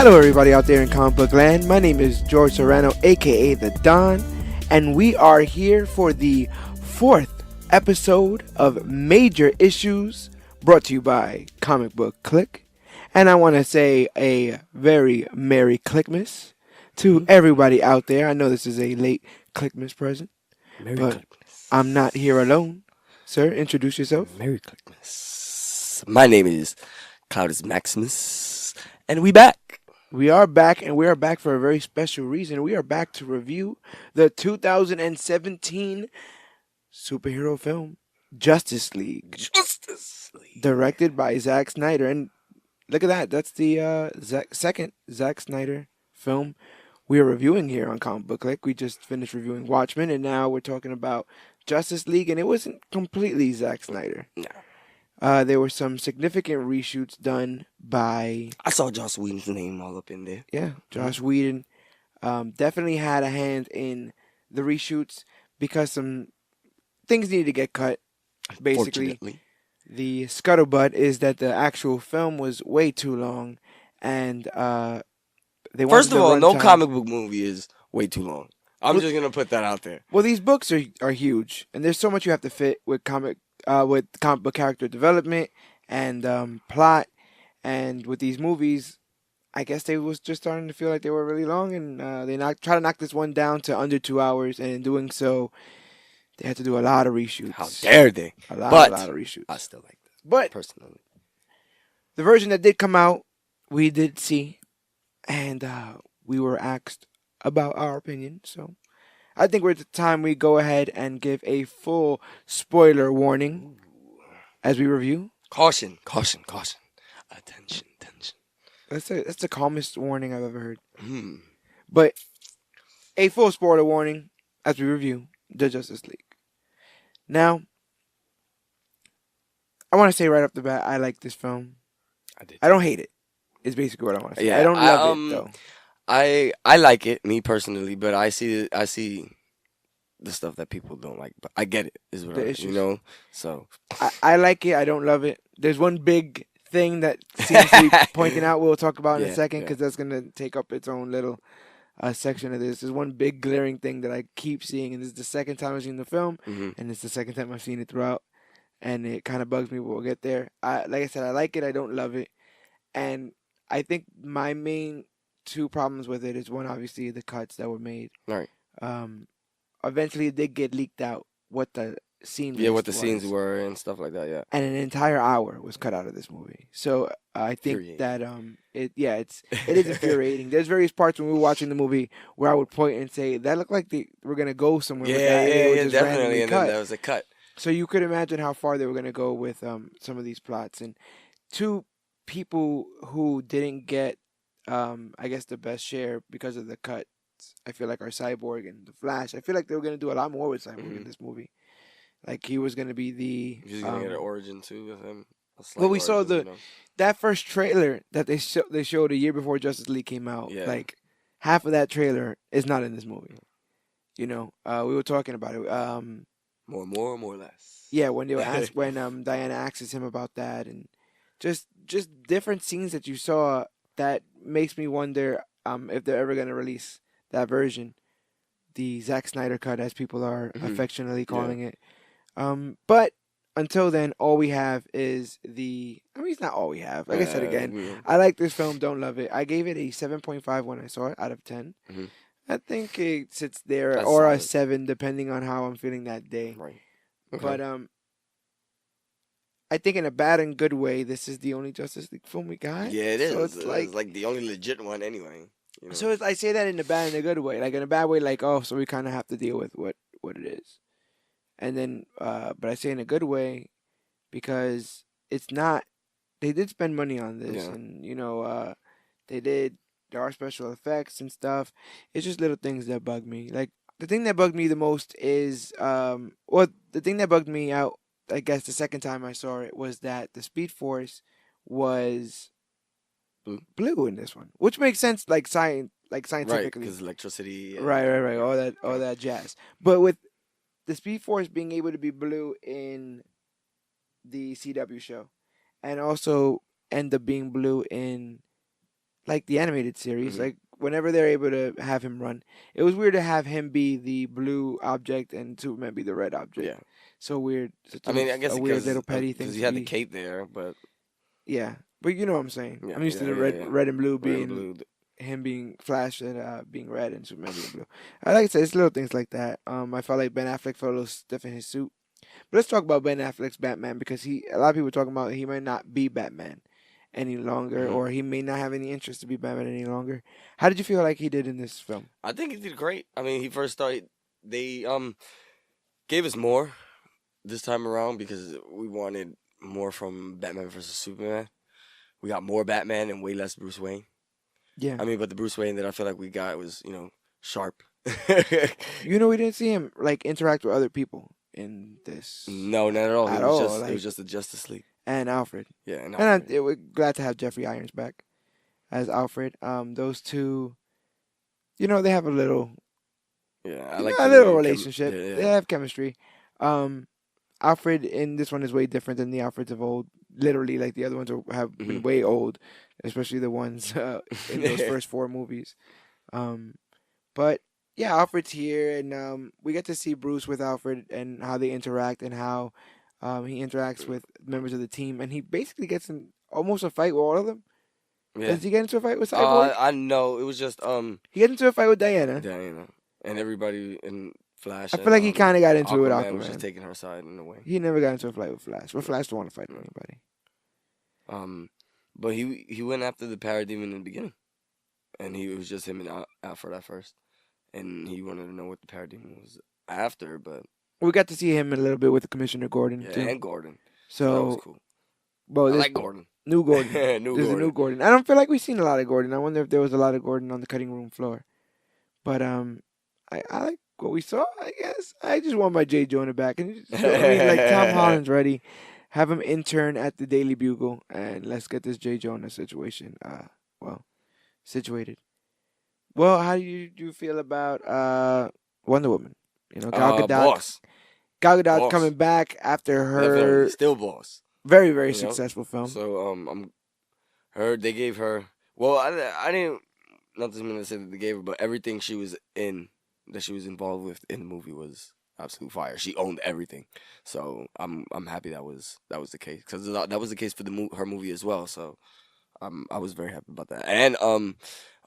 Hello, everybody out there in comic book land. My name is George Serrano, aka The Don, and we are here for the fourth episode of Major Issues, brought to you by Comic Book Clique. And I want to say a very Merry Clique-Mas to everybody out there. I know this is a late Clique-Mas present, Merry but Clique-Mas. I'm not here alone. Sir, introduce yourself. Merry Clique-Mas. My name is Cloudus Maximus, and we back. We are back, and we are back for a very special reason. We are back to review the 2017 superhero film, Justice League. Justice League. Directed by Zack Snyder. And look at that. That's the second Zack Snyder film we are reviewing here on Comic Book Clique. We just finished reviewing Watchmen, and now we're talking about Justice League, and it wasn't completely Zack Snyder. No. There were some significant reshoots done by... I saw Joss Whedon's name all up in there. Yeah, Joss Whedon definitely had a hand in the reshoots because some things needed to get cut. Basically, Fortunately. the scuttlebutt is that the actual film was way too long, and they First of all, no runtime. comic book movie is way too long. I'm just gonna put that out there. Well, these books are huge, and there's so much you have to fit with comic book character development and plot, and with these movies, I guess they was just starting to feel like they were really long, and they try to knock this one down to under 2 hours, and in doing so, they had to do a lot of reshoots. How dare they? A lot of reshoots. I still like this, But personally. the version that did come out, we did see, and we were asked about our opinion. So I think we're at the time we go ahead and give a full spoiler warning as we review. Caution, caution, caution. Attention, attention. That's the calmest warning I've ever heard. Hmm. But a full spoiler warning as we review the Justice League. Now, I want to say right off the bat, I like this film. I did. I don't hate it. Is basically what I want to say. Yeah, I don't love it though. I like it, me personally, but I see the stuff that people don't like. But I get it, is what The I, issues. you know. So I like it. I don't love it. There's one big thing that seems to be pointing out. We'll talk about in a Yeah, second yeah. because that's gonna take up its own little section of this. There's one big glaring thing that I keep seeing, and this is the second time I've seen the film, mhm. and it's the second time I've seen it throughout, and it kind of bugs me. But we'll get there. Like I said, I like it. I don't love it, and I think my main two problems with it is one, obviously, the cuts that were made. Right. Eventually, it did get leaked out what the scene. Yeah, what the list scenes was. were and stuff like that. Yeah. And an entire hour was cut out of this movie. So I think Infuriating. that it is infuriating. There's various parts when we were watching the movie where I would point and say that looked like they were gonna go somewhere. Yeah, with that, and they would yeah, just definitely. randomly And cut. then there was a cut. So you could imagine how far they were gonna go with some of these plots. And two people who didn't get I guess the best share because of the cuts, I feel like are Cyborg and the Flash. I feel like they were gonna do a lot more with Cyborg in this movie. Like he was gonna be the You're just gonna get an origin too with him. A slight well, we saw origin, that first trailer that they showed a year before Justice League came out. Yeah. Like half of that trailer is not in this movie. You know, we were talking about it. more, more or less. Yeah, when they were asked, when Diana asks him about that, and just different scenes that you saw that makes me wonder if they're ever gonna release that version, the Zack Snyder cut, as people are affectionately calling it. But until then, all we have is it's not all we have. Like I said again, I like this film, don't love it. I gave it a 7.5 when I saw it out of 10. Mhm. I think it sits there, That's or a solid. 7, depending on how I'm feeling that day. Right. Okay. But I think in a bad and good way, this is the only Justice League film we got. yeah, it is. So it's like the only legit one anyway. You know? So I say that in a bad and a good way. Like in a bad way, like, oh, so we kind of have to deal with what it is. And then, but I say in a good way because it's not. They did spend money on this, Yeah. and there are special effects and stuff. It's just little things that bug me. Like the thing that bugged me the most is, the thing that bugged me out, I guess the second time I saw it, was that the Speed Force was blue in this one, which makes sense, like right, scientifically. because electricity. Right. All that jazz. But with the Speed Force being able to be blue in the CW show, and also end up being blue in like the animated series. Hmm. Like whenever they're able to have him run, it was weird to have him be the blue object and Superman be the red object. Yeah. So weird, such I mean, I a guess weird little petty thing because he to had the be. cape there, but Yeah, but you know what I'm saying. yeah, I'm used to yeah, the yeah, yeah. red and blue Red and being blue. him being Flash and being red and Superman being blue. I like I said, it's little things like that. I felt like Ben Affleck felt a little stiff in his suit. But let's talk about Ben Affleck's Batman because a lot of people talking about he might not be Batman any longer, Hmm. or he may not have any interest to be Batman any longer. How did you feel like he did in this film? I think he did great. I mean, he first started. They gave us more this time around because we wanted more from Batman versus Superman. We got more Batman and way less Bruce Wayne. Yeah, I mean, but the Bruce Wayne that I feel like we got was, sharp. we didn't see him like interact with other people in this No, not at all. at all. It Like was just the Justice League. and Alfred, Yeah, and and Alfred. we're glad to have Jeffrey Irons back as Alfred. Those two, they have a little, Yeah, I like a the little way relationship. yeah, They yeah. have chemistry. Um, Alfred in this one is way different than the Alfreds of old. Literally, like the other ones have been Hmm. way old, especially the ones in those first four movies. Um, but yeah, Alfred's here, and we get to see Bruce with Alfred and how they interact and how he interacts with members of the team, and he basically gets in almost a fight with all of them. Yeah. Does he get into a fight with Cyborg? I know it was just He gets into a fight with Diana. Diana and everybody in Flash I feel and like he kind of got into it with Aquaman was just Aquaman. taking her side in a way. He never got into a fight with Flash. But Flash don't want to fight with anybody. Um, but he went after the parademon in the beginning, and he was just him and Alfred at first, and he wanted to know what the parademon was after. But We got to see him a little bit with Commissioner Gordon yeah, too. and Gordon, so that was So, cool. well, I this like Gordon. new Gordon. New There's a Gordon. new Gordon. I don't feel like we've seen a lot of Gordon. I wonder if there was a lot of Gordon on the cutting room floor. But I like what we saw. I guess I just want my J. Jonah back, and like Tom Holland's ready. Have him intern at the Daily Bugle, and let's get this J. Jonah situation situated. Well, how do you feel about Wonder Woman? Gal Gadot. Boss, Gal Gadot's boss. coming back after Definitely, her still boss. very very You know? successful film. So they gave her. Well, I didn't. Not to say that they gave her, but everything she was in, that she was involved with in the movie was absolute fire. She owned everything, so I'm happy that was the case because that was the case for her movie as well. So I was very happy about that. And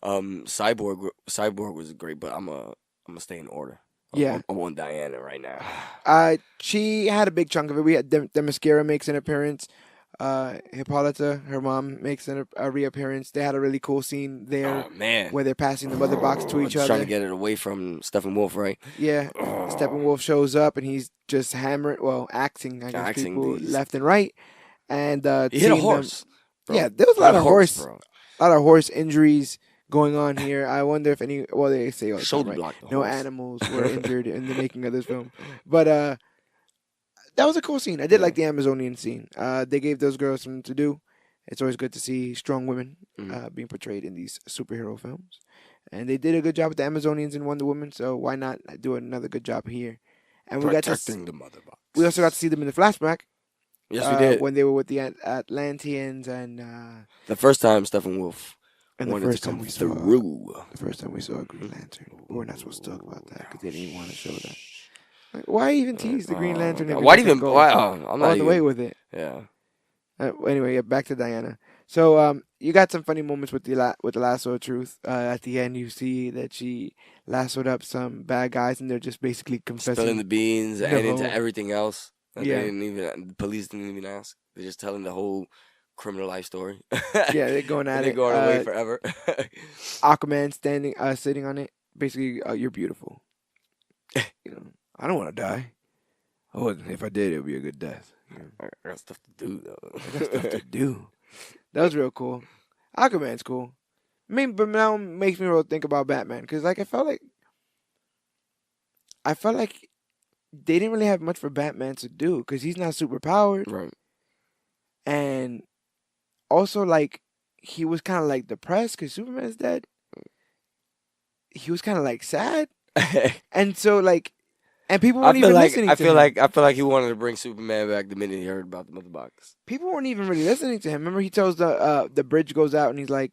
Cyborg was great, but I'm a stay in order. Yeah. I'm on Diana right now. She had a big chunk of it. We had Themyscira makes an appearance. Hippolyta, her mom, makes a reappearance. They had a really cool scene there Oh man, where they're passing the mother box to each just other. trying to get it away from Steppenwolf, right? Yeah, Steppenwolf shows up and he's just axing, I guess, Axing people these. left and right. And He hit a seeing them- horse. Bro. Yeah, there was a lot Hit of horse, bro. a lot of horse injuries going on here. I wonder if well, they say all the time, Shoulder right? block the No horse. animals were injured in the making of this film, but that was a cool scene. I did Yeah. like the Amazonian scene. They gave those girls something to do. It's always good to see strong women being portrayed in these superhero films. And they did a good job with the Amazonians in Wonder Woman, so why not do another good job here? And we Protecting the mother box. we also got to see them in the flashback. Yes, we did. When they were with the Atlanteans and The first time Steppenwolf and the wanted first to time come we saw through. the first time we saw a Green Lantern. We're not supposed to talk about that because they didn't even want to show that. Like, why even tease the Green Lantern? If Why you're even? just gonna Why? go I'm all not the even. way with it? Yeah. Anyway, yeah, back to Diana. So you got some funny moments with with the lasso of truth. At the end, you see that she lassoed up some bad guys, and they're just basically Spilling confessing. the beans the and whole- into everything else. And Yeah. They didn't even. The police didn't even ask. They're just telling the whole criminal life story. Yeah, they're going at and they're it. going away forever. Aquaman sitting on it. Basically, you're beautiful. I don't want to die. Oh, if I did, it would be a good death. I got stuff to do though. I got stuff to do. That was real cool. Aquaman's cool. I mean, but now it makes me really think about Batman because, like, I felt like they didn't really have much for Batman to do because he's not super powered, Right. and also like he was kind of like depressed because Superman's dead. He was kind of like sad, and so like, and people weren't even listening to him. I feel like he wanted to bring Superman back the minute he heard about the mother box. People weren't even really listening to him. Remember, he tells the bridge goes out, and he's like,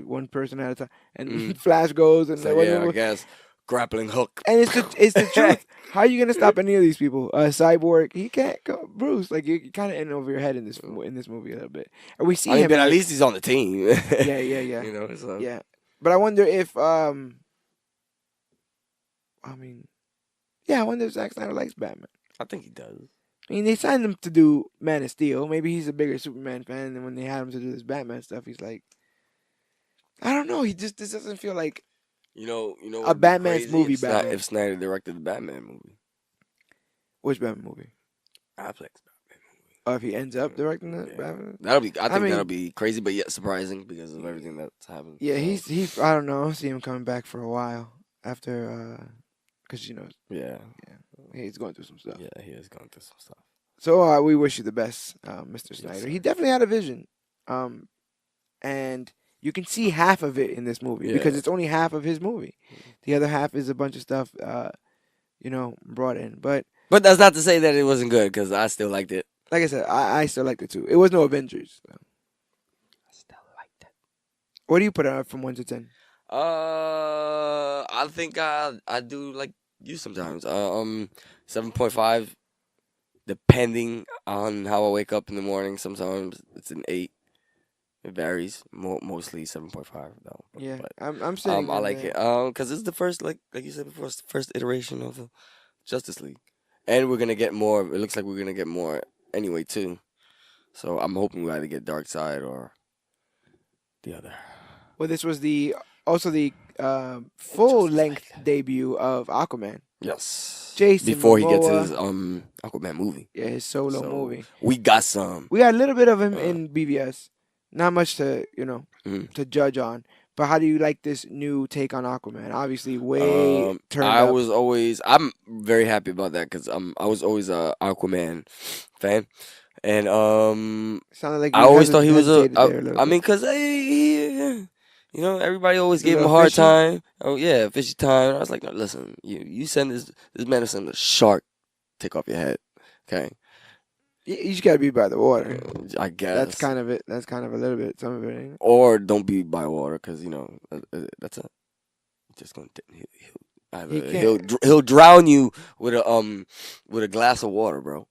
one person at a time, and Mm. Flash goes and It's like, yeah, I guess grappling hook. and it's the truth. How are you gonna stop any of these people? Cyborg, he can't go. Bruce, like you're kind of in over your head in this movie a little bit. And we I see mean, him but at like, least he's on the team. yeah, yeah, yeah, You know, so yeah. But I wonder if I mean, yeah, I wonder if Zack Snyder likes Batman. I think he does. I mean, they signed him to do Man of Steel. Maybe he's a bigger Superman fan, and when they had him to do this Batman stuff, he's like, I don't know. He just this doesn't feel like You know a what'd be Batman's crazy movie. Batman. If Snyder directed the Batman movie. Which Batman movie? Affleck's Or if he ends up directing the Batman movie. Yeah. Batman? That'll be. I think mean, that'll be crazy, but yet surprising because of everything that's happened. yeah, So, he's. I don't know. I see him coming back for a while after, because yeah, he's going through some stuff. yeah, he is going through some stuff. So we wish you the best, Mr. Snyder. Yes, He definitely had a vision, and you can see half of it in this movie because Yeah. it's only half of his movie. The other half is a bunch of stuff, brought in. But But that's not to say that it wasn't good because I still liked it. like I said, I still liked it too. It was no Avengers. So. I still liked it. What do you put out from 1 to 10? I think I do like you sometimes. 7.5, depending on how I wake up in the morning. Sometimes it's an 8. It varies. Mostly 7.5 though. Yeah, But I'm sitting. I in like there. it. Because it's the first, like you said before, it's the first iteration of the Justice League, and we're gonna get more. It looks like we're gonna get more anyway too. So I'm hoping we either get Darkseid or the other. Well, this was also the full length debut of Aquaman. Yes. Jason Before he gets Momoa. his Aquaman movie. Yeah, his solo So movie. we got some. We got a little bit of him Uh, in BVS. Not much to Mhm. to judge on. But how do you like this new take on Aquaman? Obviously, way turned I up. was always. I'm very happy about that because I was always a Aquaman fan, and Sounded like I you always thought he was a. hesitated there a little I bit. mean, cause everybody always He's a gave him a little hard fishy? time. Oh yeah, fishy time. I was like, no, listen, you send this man to send a shark take off your head, okay? You just gotta be by the water. I guess That's kind of it. That's kind of a little bit. Some of it. Ain't it? or don't be by water, cause that's just gonna He he'll drown you with a glass of water, bro.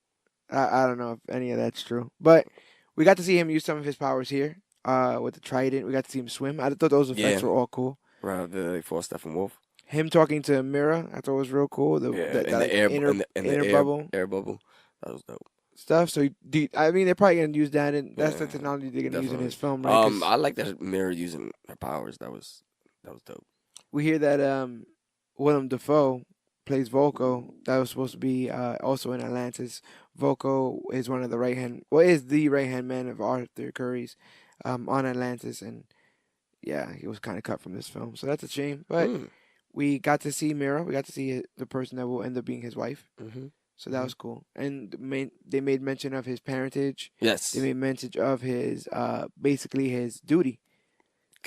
I don't know if any of that's true, but we got to see him use some of his powers here. With the trident, we got to see him swim. I thought those effects Yeah. were all cool. Right after they fought Stephen Wolf. Him talking to Mira, I thought was real cool. The Yeah, that, like, inner bubble air bubble. That was dope. stuff. So I mean, they're probably gonna use that, and that's the Yeah, technology they're gonna use in definitely. his film, right? 'Cause I like that Mirror using her powers. That was dope. we hear that Willem Dafoe plays Volko. That was supposed to be also in Atlantis. Volko is one of the is the right hand man of Arthur Curry's on Atlantis, and yeah, he was kind of cut from this film, so that's a shame. But Mm. we got to see Mira. We got to see the person that will end up being his wife. Mm-hmm. So that was cool. And they made mention of his parentage. Yes. They made mention of his basically his duty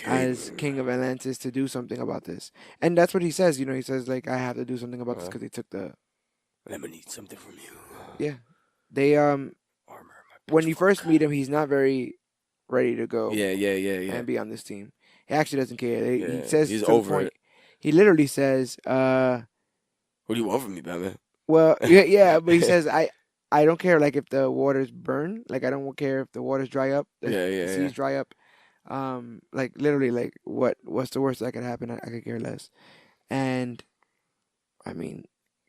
as king of Atlantis to do something about this. And that's what he says. He says like I have to do something about this because they took the Let me need something from you. yeah. They Armor. when you first meet him, he's not very ready to go Yeah. and be on this team. He actually doesn't care. He Yeah, says he's to the over point, it. he literally says, What do you want from me, Batman? well, yeah, but he says, I don't care, like, if the waters burn. Like, I don't care if the waters dry up. The seas dry up. Like, literally, like, what's the worst that could happen? I could care less. And, I mean,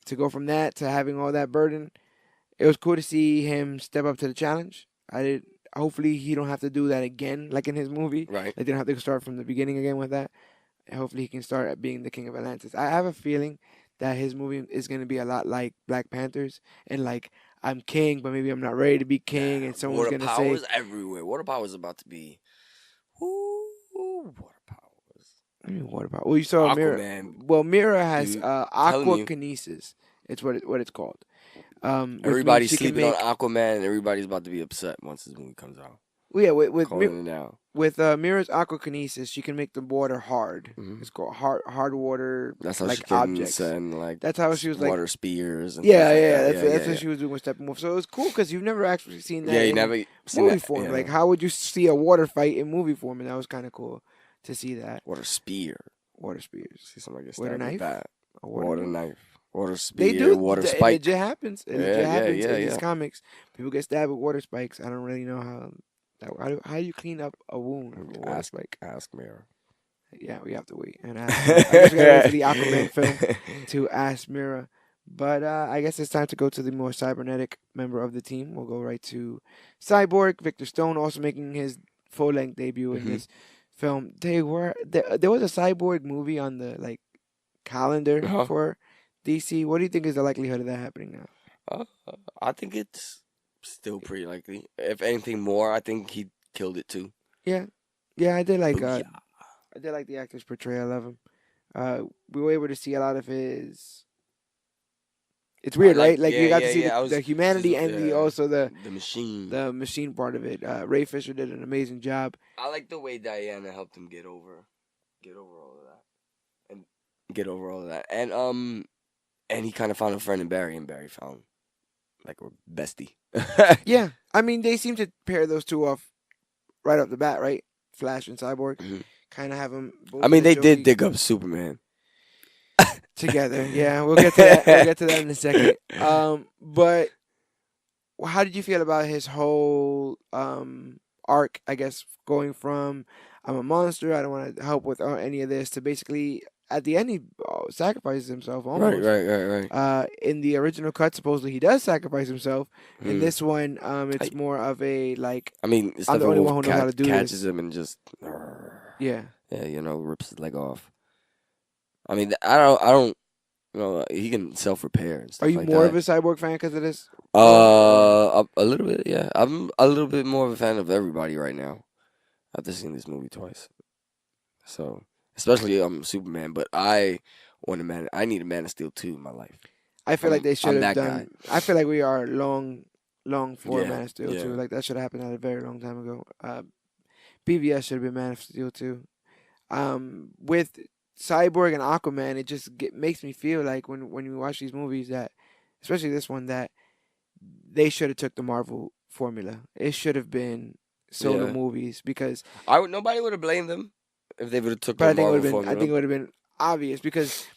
to go from that to having all that burden, it was cool to see him step up to the challenge. Hopefully, he don't have to do that again, like in his movie. Right. Like, they don't have to start from the beginning again with that. And hopefully, he can start at being the king of Atlantis. I have a feeling that his movie is going to be a lot like Black Panther's, and like I'm king, but maybe I'm not ready to be king, and someone's water going to say, powers everywhere. Water power is about to be. Water powers. I mean, what about? Well, you saw Mira. Aquaman. Well, Mira has Dude, aquakinesis. It's what it's called. Which means Everybody's she can sleeping make- on Aquaman, and everybody's about to be upset once this movie comes out. Well, yeah, with Calling it now. Mira's aquakinesis, she can make the water hard. Mhm. It's called hard water. That's how like she can objects. send like. That's how she was like. water spears. And Yeah, things like yeah, that. that's what she was doing with Steppenwolf. So it was cool because you've never actually seen that. Yeah, you in never seen movie that, form. yeah. Like, how would you see a water fight in movie form? And that was kind of cool to see that. Water spear. Water spears. See somebody get With a stabbed with knife? that. A Water knife. Water They spear. do. Water It spike. legit happens. It Yeah, legit yeah, happens yeah, in these yeah. comics. People get stabbed with water spikes. I don't really know how do you clean up a wound from a water Ask, spike. ask Mira. Yeah, we have to wait and ask Mira. I guess we gotta wait for the Aquaman film to ask Mira. But I guess it's time to go to the more cybernetic member of the team. We'll go right to Cyborg, Victor Stone, also making his full length debut in Mhm. this film. There was a Cyborg movie on the calendar Huh? for DC. What do you think is the likelihood of that happening now? Uh, I think it's still pretty likely. If anything more, I think he killed it too. Yeah, yeah, Booyah. I did like the actor's portrayal of him. We were able to see a lot of his. It's I weird, like, right? Like you yeah, got to yeah, see yeah. I the was just, humanity and the also the machine. the machine part of it. Ray Fisher did an amazing job. I like the way Diana helped him get over all of that, and get over all of that, and he kind of found a friend in Barry, and Barry found like a bestie. Yeah, I mean they seem to pair those two off right off the bat, right? Flash and Cyborg Mhm. kind of have them both I in mean, a they did jokey dig up Superman. together. Yeah, we'll get to that. We'll get to that in a second. But how did you feel about his whole arc? I guess going from I'm a monster, I don't want to help with any of this, to basically at the end he sacrifices himself Right, almost. right, right, right. In the original cut, supposedly he does sacrifice himself. In Hmm. this one, it's I, more of a like I mean, I'm the only one who knows how to do catches this. him and just, Yeah. yeah, rips his leg off. I mean, I don't, he can self repair and Are stuff you like more of that. a cyborg fan because of this role, or A little bit, yeah. I'm a little bit more of a fan of everybody right now after seeing this movie twice. So, especially Superman, but I want a man. I need a Man of Steel too in my life. I feel like they should I'm have that guy. done. I feel like we are long for Yeah, Man of Steel too. yeah, Like that should have happened a very long time ago. BVS should have been Man of Steel too. With Cyborg and Aquaman, it just makes me feel like when you watch these movies that, especially this one, that they should have took the Marvel formula. It should have been solo yeah. movies because, Nobody would have blamed them if they would have took but the I think it would Marvel have been. I formula. think it would have been obvious because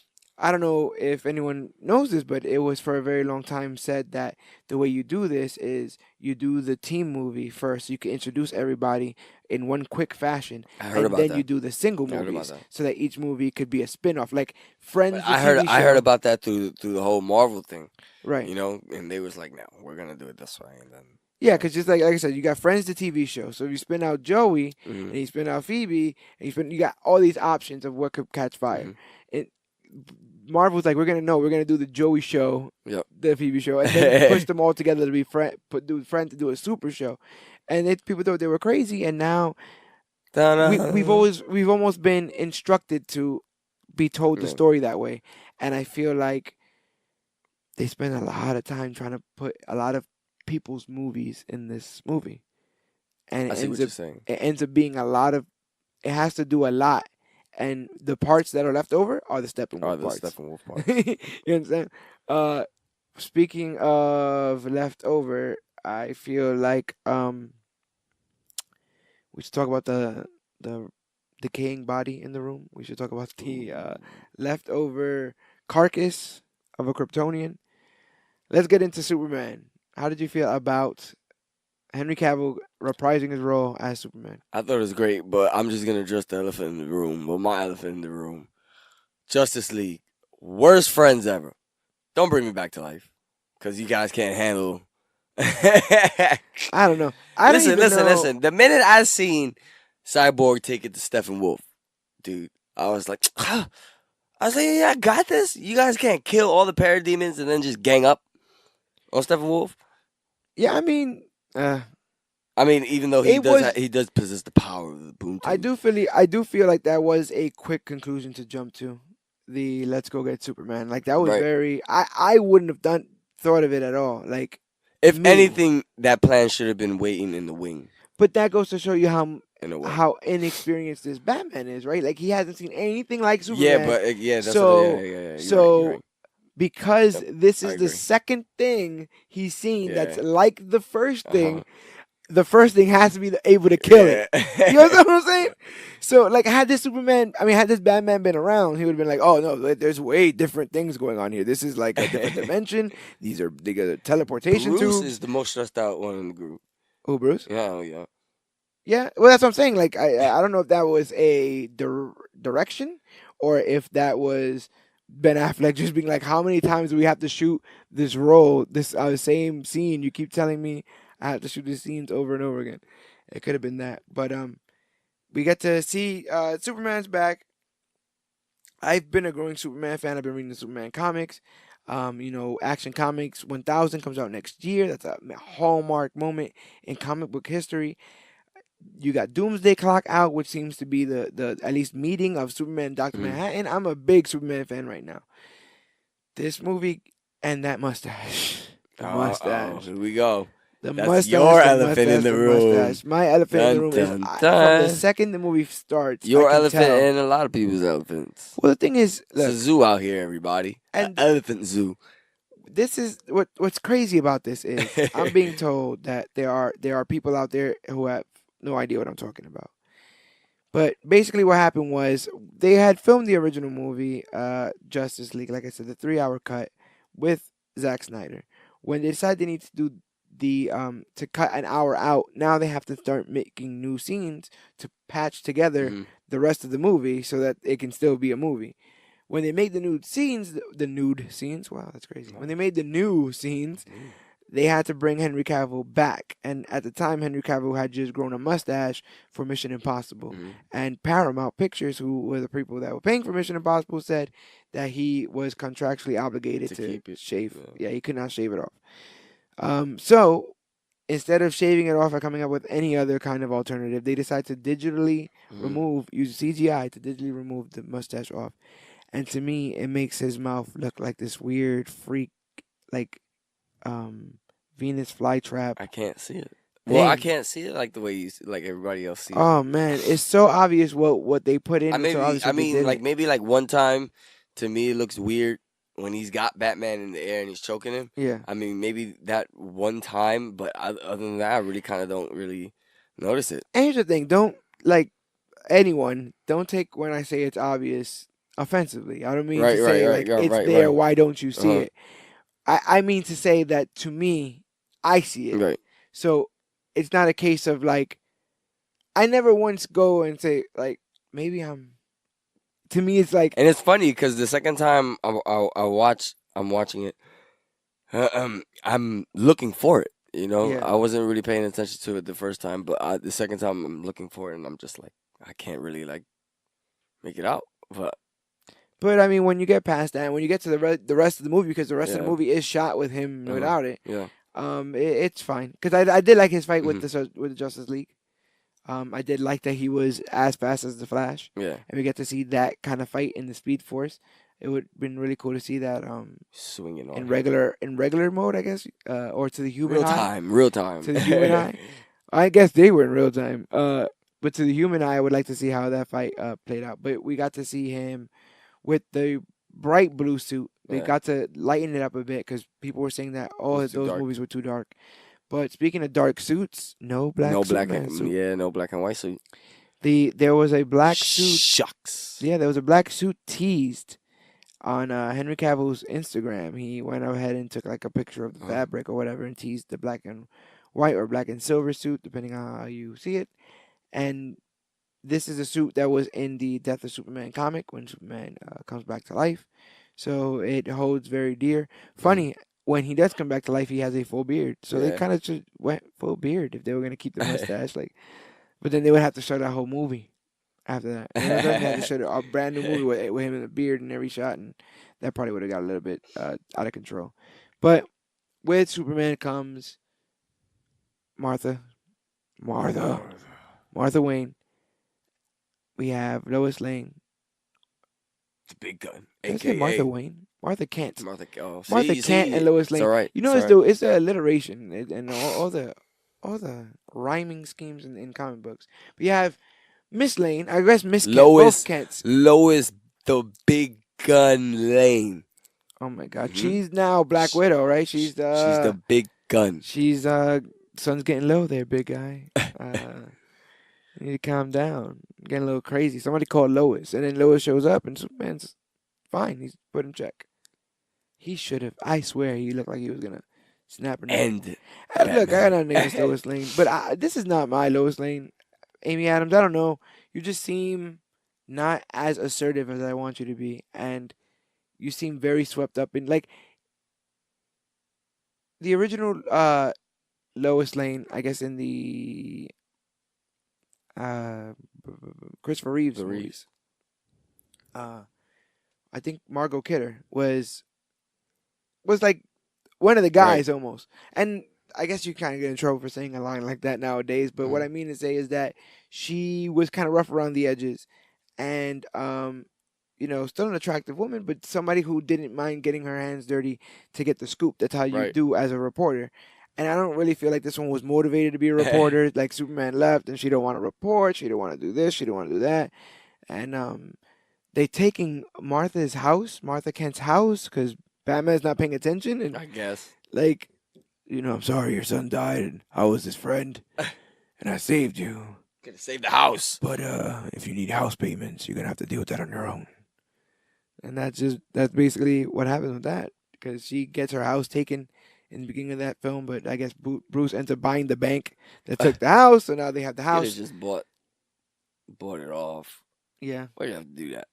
I don't know if anyone knows this, but it was for a very long time said that the way you do this is you do the team movie first. You can introduce everybody in one quick fashion, I heard and about then you that. do the single I heard about movies that. so that each movie could be a spin-off. Like But Friends, the TV I heard show. about that through the whole Marvel thing, Right. and they was like, no, we're gonna do it this way, and then Yeah, because just like I said, you got Friends, the TV show. So if you spin out Joey Mhm, and you spin out Phoebe, and you got all these options of what could catch fire. mhm. And Marvel's like, we're gonna do the Joey show, Yep. the Phoebe show, and then push them all together to be Friends to do a super show. And people thought they were crazy, and now Ta-da. we've almost been instructed to be told the Yeah. story that way. And I feel like they spend a lot of time trying to put a lot of people's movies in this movie, and I see what you're saying. it ends up being a lot of. It has to do a lot, and the parts that are left over are the Oh, Steppenwolf the parts. Steppenwolf parts. You understand? Speaking of leftover, I feel like we should talk about the decaying body in the room. We should talk about the leftover carcass of a Kryptonian. Let's get into Superman. How did you feel about Henry Cavill reprising his role as Superman? I thought it was great, but I'm just gonna address the elephant in the room. Well, my elephant in the room. Justice League, worst friends ever. Don't bring me back to life, cause you guys can't handle. I don't know. I don't even know. Listen. The minute I seen Cyborg take it to Steppenwolf, dude, I was like, yeah, I got this. You guys can't kill all the parademons and then just gang up on Steppenwolf. Yeah, I mean, Even though it was. he does possess the power of the boom. I do feel like that was a quick conclusion to jump to. The let's go get Superman. Like that was Right. very. I wouldn't have thought of it at all. Like If me. anything, that plan should have been waiting in the wing. But that goes to show you In a way. how inexperienced this Batman is, right? Like he hasn't seen anything like Superman. Yeah, but that's So- yeah. You're so right. because Yep, this I is the agree. second thing he's seen that's Yeah. like the first thing. the first thing has to be able to kill it. Yeah. You understand what I'm saying? So, like, had this Batman been around, he would have been like, oh, no, there's way different things going on here. This is like a different dimension. They got teleportation Bruce tubes. is the most stressed out one in the group. Oh, Bruce? Yeah, yeah. Yeah, well, that's what I'm saying. Like, I don't know if that was a direction or if that was Ben Affleck just being like, how many times do we have to shoot this role, this same scene? You keep telling me I have to shoot these scenes over and over again. It could have been that, but we get to see Superman's back. I've been a growing Superman fan. I've been reading the Superman comics. Action Comics 1000 comes out next year. That's a hallmark moment in comic book history. You got Doomsday Clock out, which seems to be the at least meeting of Superman and Doctor Mhm. Manhattan. I'm a big Superman fan right now. This movie and that mustache, the mustache, Here we go. the That's mustache, your the elephant in mustache, the the room. mustache. My elephant in the Dun, room dun, from the dun. second the movie starts. Your I can elephant tell. and a lot of people's elephants. Well, the thing is, It's a look, zoo out here, everybody. An and elephant zoo. this is what's crazy about this is I'm being told that there are people out there who have no idea what I'm talking about. But basically, what happened was they had filmed the original movie, Justice League, like I said, the 3 hour cut with Zack Snyder. When they decided they need to do the to cut an hour out, now they have to start making new scenes to patch together hmm the rest of the movie so that it can still be a movie. When they made the nude scenes, the nude scenes, wow, that's crazy. When they made the new scenes, they had to bring Henry Cavill back. And at the time, Henry Cavill had just grown a mustache for Mission Impossible. hmm And Paramount Pictures, who were the people that were paying for Mission Impossible, said that he was contractually obligated To to keep it. shave. Yeah. Yeah, he could not shave it off. So instead of shaving it off or coming up with any other kind of alternative, they decided to digitally use CGI to digitally remove the mustache off. And to me, it makes his mouth look like this weird freak, like Venus flytrap I can't see it. Well, I thing. can't see it like the way like everybody else sees it. Oh man, it's so obvious what they put in. It's so obvious I what they mean, did. like maybe like one time, to me it looks weird when he's got Batman in the air and he's choking him. Yeah. I mean, maybe that one time, but other than that, I really kind of don't really notice it. And here's the thing: don't like anyone. Don't take when I say it's obvious offensively. I don't mean to say like yeah, it's right, there. right. Why don't you see Uh-huh. it? I mean to say that to me, I see it. Right. So it's not a case of like I never once go and say like maybe I'm. To me, it's like And it's funny because the second time I'm watching it, I'm looking for it. You know, yeah. I wasn't really paying attention to it the first time, but the second time I'm looking for it, and I'm just like, I can't really like make it out. But I mean, when you get past that, when you get to the rest of the movie, because the rest of the Yeah. movie is shot with him without it, Yeah. it's fine. Because I did like his fight Mhm. with the Justice League. I did like that he was as fast as the Flash, Yeah. and we get to see that kind of fight in the Speed Force. It would have been really cool to see that Swinging on in him. regular mode, I guess, or to the human eye. Real time. To the human eye. I guess they were in real time. But to the human eye, I would like to see how that fight played out. But we got to see him with the bright blue suit. They Yeah. got to lighten it up a bit because people were saying that was too those dark. movies were too dark. But speaking of dark suits, no black no black Superman and suit. yeah, no black and white suit. There was a black suit. Shucks. Yeah, there was a black suit teased on Henry Cavill's Instagram. He went ahead and took like a picture of the fabric or whatever and teased the black and white or black and silver suit, depending on how you see it. And this is a suit that was in the Death of Superman comic when Superman comes back to life. So it holds very dear. Funny, when he does come back to life, he has a full beard. So they Yeah. kind of just went full beard if they were going to keep the mustache. But then they would have to show that whole movie after that. You know, then they had to show a brand new movie with him in a beard in every shot, and that probably would have got a little bit out of control. But with Superman comes Martha Wayne. We have Lois Lane. The big gun. Did I say Martha Wayne? Martha Kent. Martha Martha Kent and Lois Lane. It's all right. You know, it's the alliteration and all the rhyming schemes in comic books. But you have Miss Lane. I guess Miss Kent. Both Kents. Lois the big gun Lane. Oh my God, she's now Black Widow, right? She's the big gun. She's sun's getting low there, big guy. You need to calm down. Getting a little crazy. Somebody called Lois, and then Lois shows up, and Superman's fine. He's put in check. He should have. I swear, he looked like he was gonna snap her neck. And Look, I got Batman. nothing against Lois Lane, but this is not my Lois Lane. Amy Adams, I don't know. You just seem not as assertive as I want you to be, and you seem very swept up in like the original Lois Lane. I guess in the uh, Christopher Reeves The movies. Reeves. Uh, I think Margot Kidder was like one of the Right. guys almost. And I guess you kind of get in trouble for saying a line like that nowadays. But what Mhm. I mean to say is that she was kind of rough around the edges, and still an attractive woman, but somebody who didn't mind getting her hands dirty to get the scoop. That's how you Right. do as a reporter. And I don't really feel like this one was motivated to be a reporter. Like Superman left, and she don't want to report. She don't want to do this. She don't want to do that. And they taking Martha Kent's house, because Batman's not paying attention, and I guess. like, I'm sorry your son died, and I was his friend, and I saved you. Could have saved the house. But if you need house payments, you're gonna have to deal with that on your own. And that's basically what happens with that, because she gets her house taken in the beginning of that film, but I guess Bruce ends up buying the bank that took the house, so now they have the Could have house. just bought it off. Yeah. Why do you have to do that?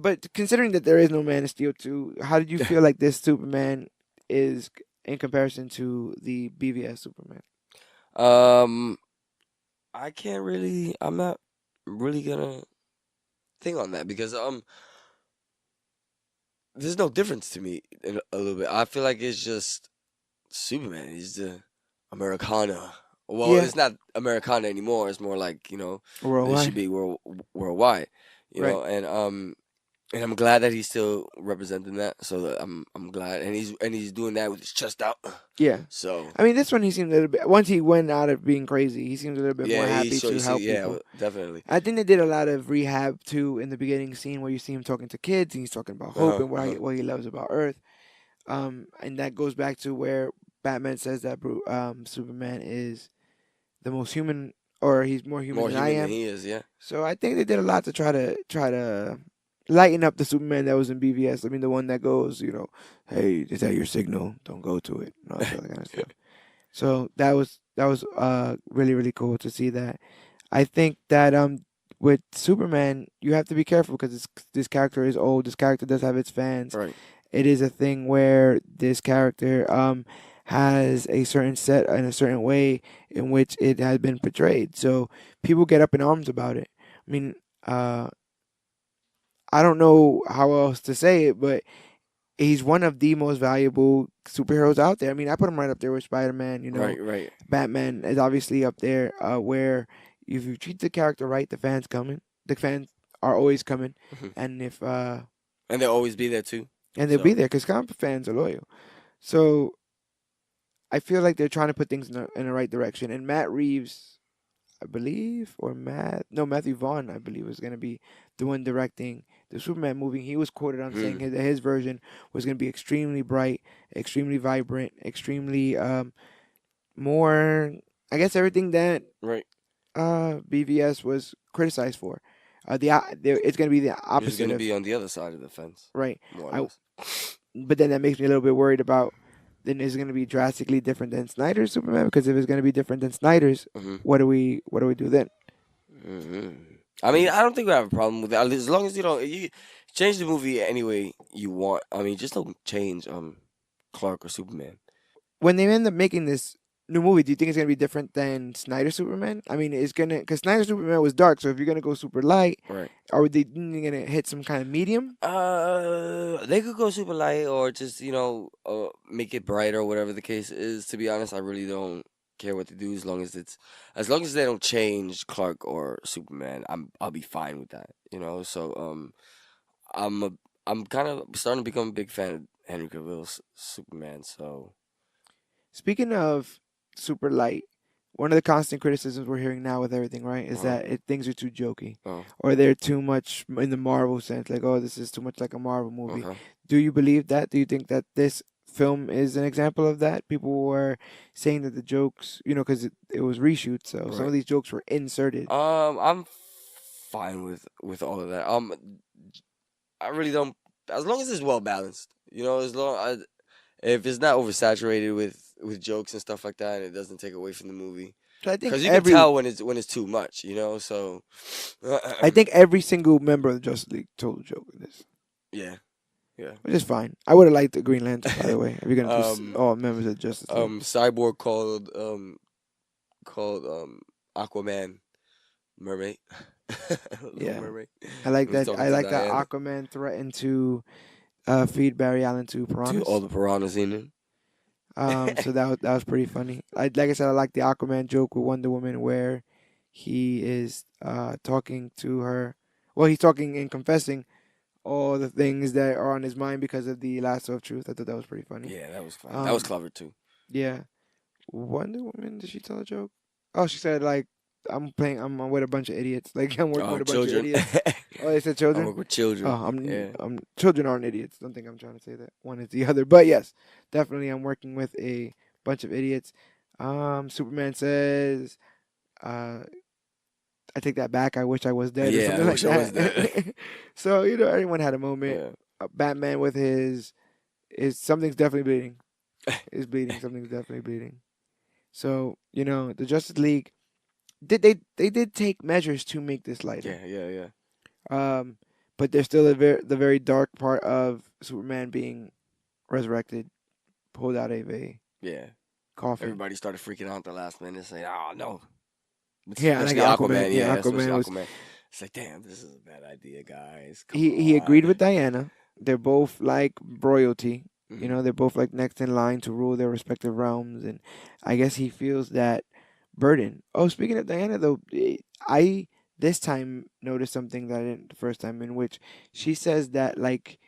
But considering that there is no Man of Steel 2, how did you feel like this Superman is in comparison to the BVS Superman? I can't really. I'm not really gonna think on that because there's no difference to me in a little bit. I feel like it's just Superman. He's the Americana. Well, Yeah, it's not Americana anymore. It's more like it should worldwide. be worldwide. Right. And I'm glad that he's still representing that. So that I'm glad, and he's doing that with his chest out. Yeah. So I mean, this one he seemed a little bit. Once he went out of being crazy, he seems a little bit more yeah, happy to help yeah, people. definitely. I think they did a lot of rehab too in the beginning scene where you see him talking to kids and he's talking about hope and what he loves about Earth. And that goes back to where Batman says that Superman is the most human, or he's more human More than I human than am. he is. Yeah. So I think they did a lot to try to lighten up the Superman that was in BVS. I mean, the one that goes, hey, is that your signal? Don't go to it. And all that kind of stuff. So that was really really cool to see that. I think that with Superman you have to be careful because this character is old. This character does have its fans. Right. It is a thing where this character has a certain set in a certain way in which it has been portrayed. So people get up in arms about it. I mean, I don't know how else to say it, but he's one of the most valuable superheroes out there. I mean, I put him right up there with Spider-Man. Right. Right. Batman is obviously up there. Where if you treat the character right, the fans coming. The fans are always coming, Mhm. and if And they'll always be there too. and they'll be there because comic fans are loyal. So I feel like they're trying to put things in the right direction. And Matt Reeves, I believe, or Matthew Vaughn, I believe, was going to be the one directing the Superman movie. He was quoted on saying that his version was going to be extremely bright, extremely vibrant, extremely more, I guess, everything that Right. BVS was criticized for. It's going to be the He's opposite gonna of, be on the other side of the fence, right. more or I, less. but then that makes me a little bit worried about, then it's going to be drastically different than Snyder's Superman, because if it's going to be different than Snyder's, Hmm. what do we do then? Hmm. I mean, I don't think we have a problem with that as long as you change the movie any way you want. I mean, just don't change Clark or Superman. When they end up making this new movie, do you think it's gonna be different than Snyder Superman? I mean, it's gonna, because Snyder Superman was dark. So if you're gonna go super light, Right. are they gonna hit some kind of medium? They could go super light or just make it brighter or whatever the case is. To be honest, I really don't care what they do as long as they don't change Clark or Superman. I'll be fine with that. So I'm a I'm kind of starting to become a big fan of Henry Cavill's Superman. So Speaking of super light, one of the constant criticisms we're hearing now with everything, right, is uh, that things are too jokey, uh, or they're too much in the Marvel sense. Like, oh, this is too much like a Marvel movie. uh-huh. Do you believe that? Do you think that this film is an example of that. People were saying that the jokes, because it was reshoots, so some of Right. these jokes were inserted. I'm fine with all of that. I really don't. As long as it's well balanced, if it's not oversaturated with jokes and stuff like that, it doesn't take away from the movie. So Because you can tell when it's too much, So I think every single member of the Justice League told a joke in this, yeah, yeah. which is fine. I would have liked the Green Lantern, by the way, if you're gonna put um, all members of the Justice League. Cyborg called Aquaman mermaid, Little Yeah, Mermaid. I like He was that. talking I to like that Diana. Aquaman threatened to feed Barry Allen to To all piranhas. the piranhas in it. So that was pretty funny. Like I said, I like the Aquaman joke with Wonder Woman where he is talking to her. Well, he's talking and confessing all the things that are on his mind because of the lasso of truth. I thought that was pretty funny. Yeah, that was fun. That was Um, clever too. yeah. Wonder Woman, did she tell a joke? Oh, she said like I'm with a bunch of idiots. Like I'm working with a bunch of Children. idiots. Oh, they said I children. work with children. Oh, Yeah. children aren't idiots. Don't think I'm trying to say that one is the other. But yes, definitely I'm working with a bunch of idiots. Superman says, I take that back. I wish I was dead or Yeah, I something like wish I was dead. that. So everyone had a moment. Yeah. Batman with his is something's definitely bleeding. Is bleeding. Something's definitely bleeding. So the Justice League they did take measures to make this lighter. Yeah. But there's still the very dark part of Superman being resurrected, pulled out of a Yeah. coffin. Everybody started freaking out at the last minute, saying, "Oh no!" Yeah, like Especially Aquaman. Aquaman. Yeah, Yeah, especially Aquaman was. Aquaman. It's like, damn, this is a bad idea, guys. Come He agreed on. with Diana. They're both like royalty. Mhm. They're both like next in line to rule their respective realms, and I guess he feels that burden. Oh, speaking of Diana, though, I this time noticed something that I didn't the first time, in which she says that like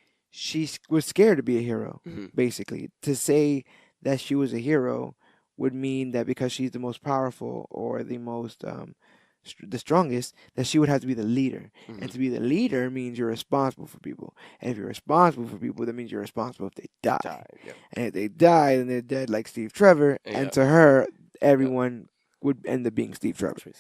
was scared to be a hero. Mhm. Basically, to say that she was a hero would mean that because she's the most powerful or the most the strongest, that she would have to be the leader. And Mhm. to be the leader means you're responsible for people. And if you're responsible for people, that means you're responsible if they die. Yeah. And if they die, then they're dead like Steve Trevor. Yeah. And to her, Yeah. everyone would end up being Steve Trevor.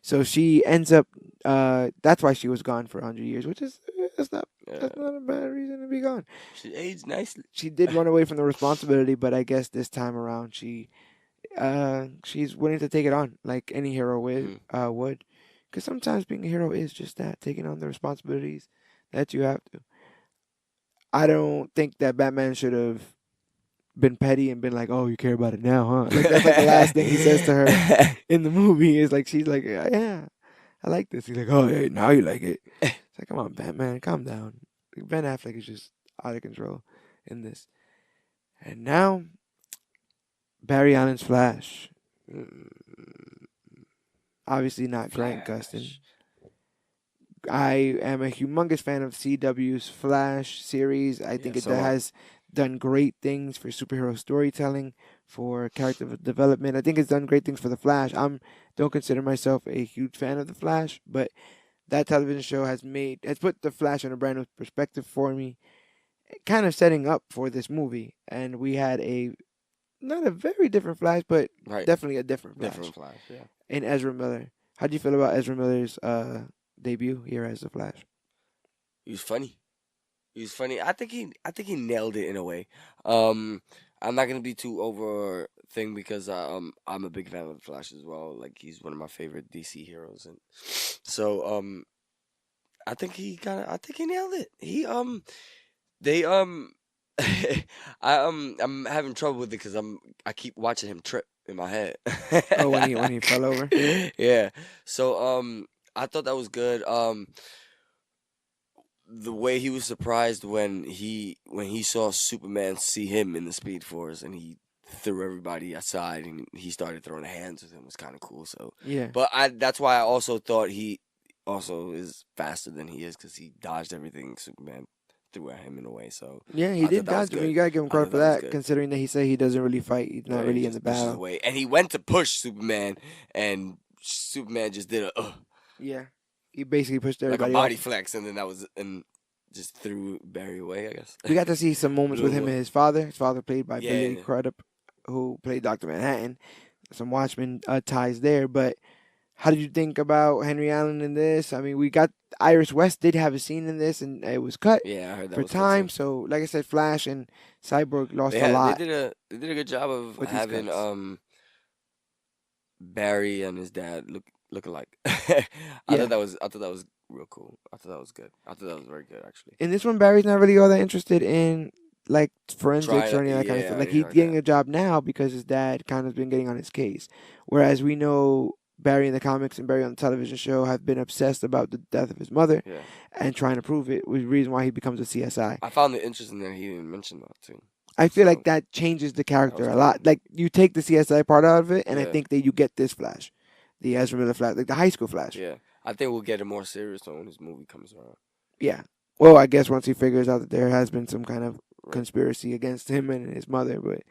So she ends up. That's why she was gone for 100 years, which is that's not a bad reason to be gone. She aged nicely. She did run away from the responsibility, but I guess this time around she's willing to take it on like any hero would. Because sometimes being a hero is just that, taking on the responsibilities that you have to. I don't think that Batman should have been petty and been like, "Oh, you care about it now, huh?" Like that's like the last thing he says to her in the movie is like she's like, "Yeah, I like this." He's like, "Oh, yeah, now you like it." It's like, come on, Batman, calm down. Ben Affleck is just out of control in this. And now, Barry Allen's Flash. Obviously not Grant Gustin. I am a humongous fan of CW's Flash series. I think it has done great things for superhero storytelling, for character development. I think it's done great things for the Flash. Don't consider myself a huge fan of the Flash, but that television show has put the Flash in a brand new perspective for me, kind of setting up for this movie. And we had not a very different Flash, but definitely a different Flash. Different Flash, yeah. In Ezra Miller. How do you feel about Ezra Miller's debut here as the Flash? He was funny. I think he nailed it in a way. I'm not gonna be too over thing because I'm a big fan of the Flash as well. Like he's one of my favorite DC heroes, and so I think he nailed it. I'm having trouble with it because I keep watching him trip in my head. Oh, when he fell over. Yeah. So I thought that was good. The way he was surprised when he saw Superman see him in the Speed Force and he threw everybody aside and he started throwing hands with him was kind of cool. So yeah. But that's why I also thought he also is faster than he is because he dodged everything Superman threw at him in a way. So yeah, he did dodge him. You gotta give him credit for that, considering that he said he doesn't really fight. He's not really in the battle. Away. And he went to push Superman, and Superman just did yeah. He basically pushed everybody like a body off. flex, and then that was and just threw Barry away, I guess. We got to see some moments Blew with him him and away. his father. His father played by Billy Yeah. Crudup, who played Dr. Manhattan. Some Watchmen ties there, but how did you think about Henry Allen in this? I mean, we got Iris West did have a scene in this, and it was cut Yeah, I heard that for was cut time. too. So, like I said, Flash and Cyborg lost They a had lot they did a good job of with these having cuts. Barry and his dad look alike. Yeah. I thought that was real cool. I thought that was good. I thought that was very good actually. In this one, Barry's not really all that interested in like forensics Trying or any of that kind of yeah, stuff. I Like didn't he's heard getting that. a job now because his dad kind of been getting on his case, whereas we know Barry in the comics and Barry on the television show have been obsessed about the death of his mother Yeah. and trying to prove it, was the reason why he becomes a CSI. I found it interesting that he didn't mention that too. I feel like So that changes the that was character a cool. lot. Like you take the CSI part out of it, and I Yeah. think that you get this Flash, the Ezra Miller Flash, like the high school Flash. Yeah. I think we'll get a more serious one when this movie comes around. Yeah. Well, I guess once he figures out that there has been some kind of Right. conspiracy against him and his mother, but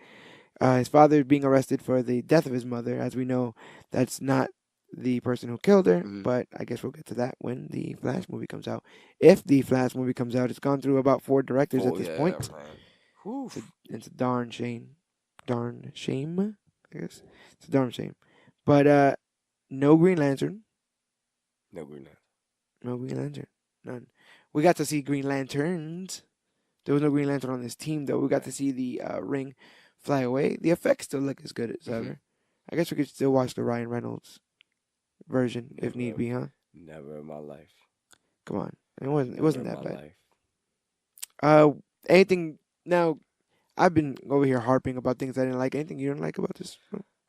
his father being arrested for the death of his mother, as we know, that's not the person who killed her. Mhm. But I guess we'll get to that when the Flash movie comes out. If the Flash movie comes out, it's gone through about 4 directors at Oh this yeah, point. man. Whew. It's a darn shame. Darn shame, I guess. It's a darn shame. But no Green Lantern. No Green Lantern. No Green Lantern. None. We got to see Green Lanterns. There was no Green Lantern on this team, though. We got to see the ring fly away. The effects still look as good as ever. I guess we could still watch the Ryan Reynolds version if Never, need be, huh? never in my life. Come on, it wasn't. It Never wasn't in that my bad. life. Anything now? I've been over here harping about things I didn't like. Anything you didn't like about this?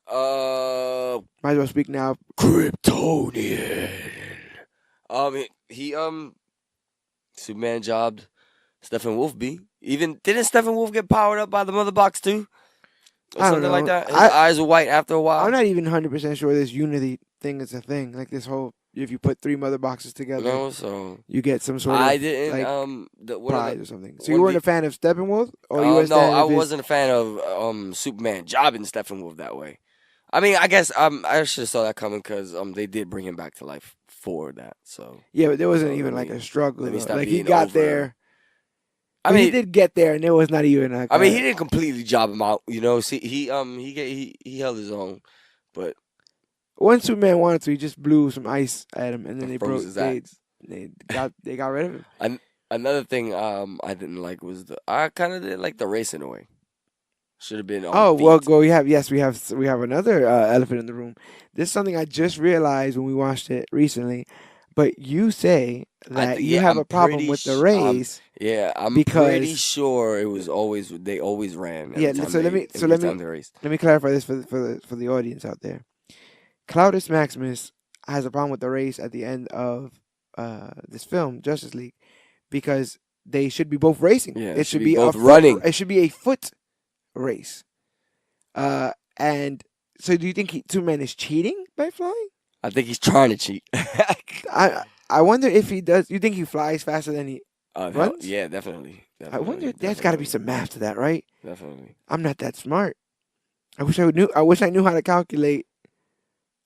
Might as well speak now. Kryptonian. He Superman jobbed Stephen Wolfby. Even didn't Stephen Wolf get powered up by the mother box too, or I don't something like know. that? His eyes were white after a while. I'm not even 100% sure this Unity thing is a thing. Like this whole, if you put 3 mother boxes together, No, so you get some sort of I didn't. like One of prize the or something. So one you of weren't the a fan of Steppenwolf, or you were a no, fan I of his? wasn't a fan of Superman jobbing Stephen Wolf that way. I mean, I guess I should have saw that coming because they did bring him back to life for that. So Yeah, but there wasn't So even let like me- a struggle. let me though. stop Like he being got over- there. I But he mean, did get there, and there was not even like. I mean, he didn't completely job him out. You know, see, he held his own, but When Superman wanted to, he just blew some ice at him, and then they froze broke. his axe. They got rid of him. Another thing I didn't like was I kind of didn't like the race in a way. Should have been on Oh feet. well, go. We have another elephant in the room. This is something I just realized when we watched it recently. But you say that you have I'm a problem pretty with the sh- race. Yeah, I'm because- pretty sure it was always they always ran. Yeah, Every time so let me- every so let me- time they raced. Let me clarify this for the audience out there. Cloudus Maximus has a problem with the race at the end of this film, Justice League, because they should be both racing. Yeah, it should be both a foot- running. It should be a foot race. And so, do you think Superman is cheating by flying? I think he's trying to cheat. I wonder if he does. You think he flies faster than he? Runs? Yeah, definitely. I wonder. There's got to be some math to that, right? Definitely. I'm not that smart. I wish I knew. I wish I knew how to calculate.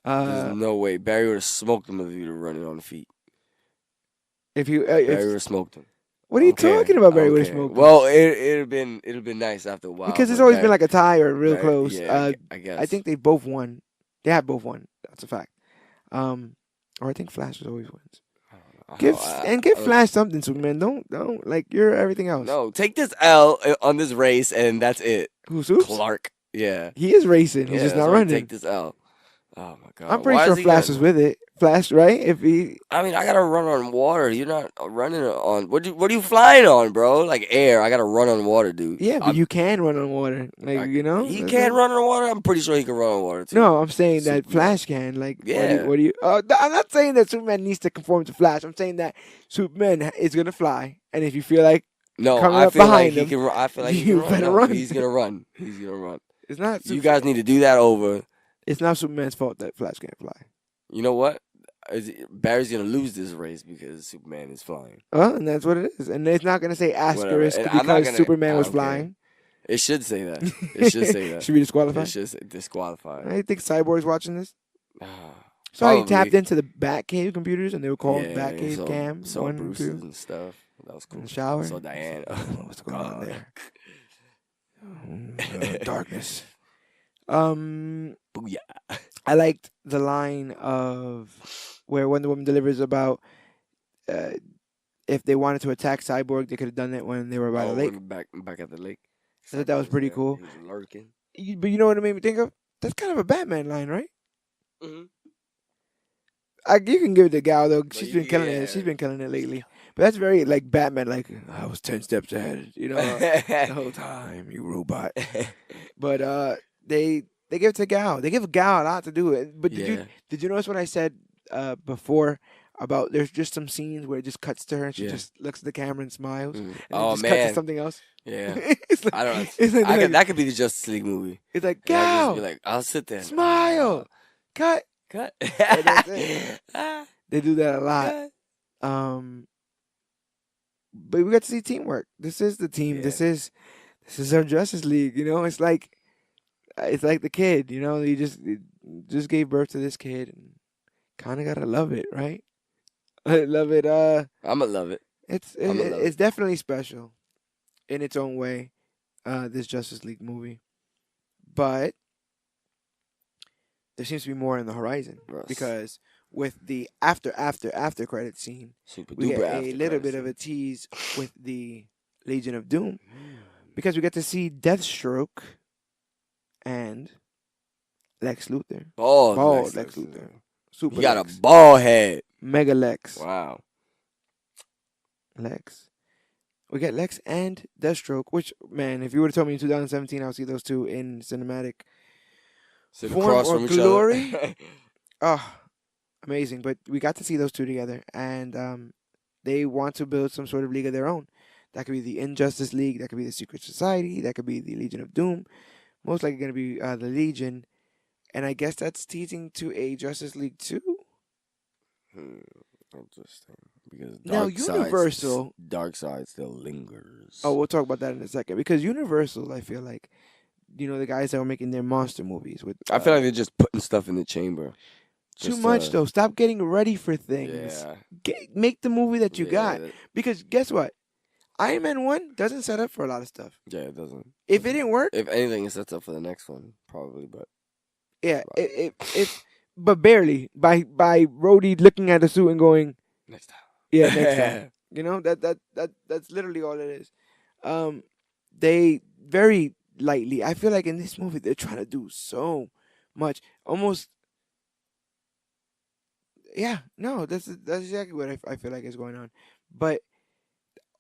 There's no way Barry would have smoked him if he would have run it on the feet. If you, Barry would have smoked him. what are you I don't care. talking about, I Barry? don't With care. smoke? Well, it'd have been nice after a while. Because it's but always Barry- been like a tie or real Barry- close. Yeah, I guess. I think they both won. They have both won. That's a fact. Or I think Flash always wins. Give Flash something, Superman. Don't like you're everything else. No, take this L on this race, and that's it. Who's Oops? Clark. Yeah. He is racing. He's Yeah, just that's not why running. Take this L. Oh my god. I'm pretty Why sure is he Flash gonna- was with it. Flash, right? If he, I mean, I gotta run on water. You're not running on. What are you flying on, bro? Like air. I gotta run on water, dude. yeah, but you can run on water. Like you know, He that's can't not- run on water. I'm pretty sure he can run on water too. No, I'm saying that Superman. Flash can. Like, Yeah. What do you? I'm not saying that Superman needs to conform to Flash. I'm saying that Superman is gonna fly, and if you feel like No, coming I up feel like behind he him, can. I feel like he you can run. better No, run. He's gonna run. He's gonna run. it's not, You guys need to do that over. it's not Superman's fault that Flash can't fly. You know what? Barry's gonna lose this race because Superman is flying. Well, and that's what it is. And it's not gonna say asterisk And I'm not because gonna- Superman I was don't care. flying. It should say that. It should say that. Should be disqualified. It should say disqualified. I think Cyborg's watching this. Ah, So he probably. tapped into the Batcave computers, and they were called Yeah, Batcave saw- Cam saw 1, Bruce's 2. and stuff. That was in cool. the I shower. saw He's Diane. like, Oh what's going on God. there? Darkness. Um, Booyah. I liked the line of where Wonder Woman delivers about uh, if they wanted to attack Cyborg, they could have done it when they were by the Oh, lake. when back at the lake. I thought that Cyborg was was pretty there. cool. He was lurking. But you know what it made me think of? That's kind of a Batman line, right? Mm-hmm. You can give it to Gal though. But She's you, been killing it. yeah. She's been killing it lately. But that's very like Batman. Like I was 10 steps ahead, the whole time, you robot. But they give it to Gal. They give Gal a lot to do it. But Yeah. did you notice what I said before about there's just some scenes where it just cuts to her and she Yeah. just looks at the camera and smiles, Mm. and then Oh just cuts to man. something else. Yeah. it's like I don't know. it's like, That could be the Justice League movie. it's like And I just be Gal, like, I'll sit there. And, smile, cut, cut. and that's it. They do that a lot. Cut. Um, but we got to see teamwork. This is the team. Yeah. This is our Justice League. It's like the kid. You just gave birth to this kid, and kind of gotta love it, right? I love it. I'ma love it. I'ma love It's it. definitely special in its own way. This Justice League movie, but there seems to be more in the horizon Russ. because with the after credit scene, Super we duper get after a little credits bit of scene. a tease with the Legion of Doom because we get to see Deathstroke and Lex Luthor. Bald Bald Lex Lex Luthor. Luthor. Super He got Lex. a bald head. Mega Lex. Wow. Lex. We get Lex and Deathstroke, which, man, if you would have told me in 2017 I'll see those two in cinematic Sit form across or from each glory, other. oh, amazing. But we got to see those two together, and they want to build some sort of league of their own. That could be the Injustice League, that could be the Secret Society, that could be the Legion of Doom. Most likely going to be the Legion, and I guess that's teasing to a Justice League 2. Interesting. Because Now, Universal. Dark Side still lingers. Oh, we'll talk about that in a second. Because Universal, I feel like, the guys that were making their monster movies with. I feel like they're just putting stuff in the chamber. Too much, though. Stop getting ready for things. Yeah. Make the movie that you got. that- Because guess what? Iron Man 1 doesn't set up for a lot of stuff. Yeah, it doesn't. If it didn't work, If anything, it sets up for the next one, probably. But yeah, but barely. By Rhodey looking at the suit and going, next time. yeah, next time. That's literally all it is. They very lightly. I feel like in this movie they're trying to do so much, almost. Yeah, no, that's exactly what I feel like is going on, but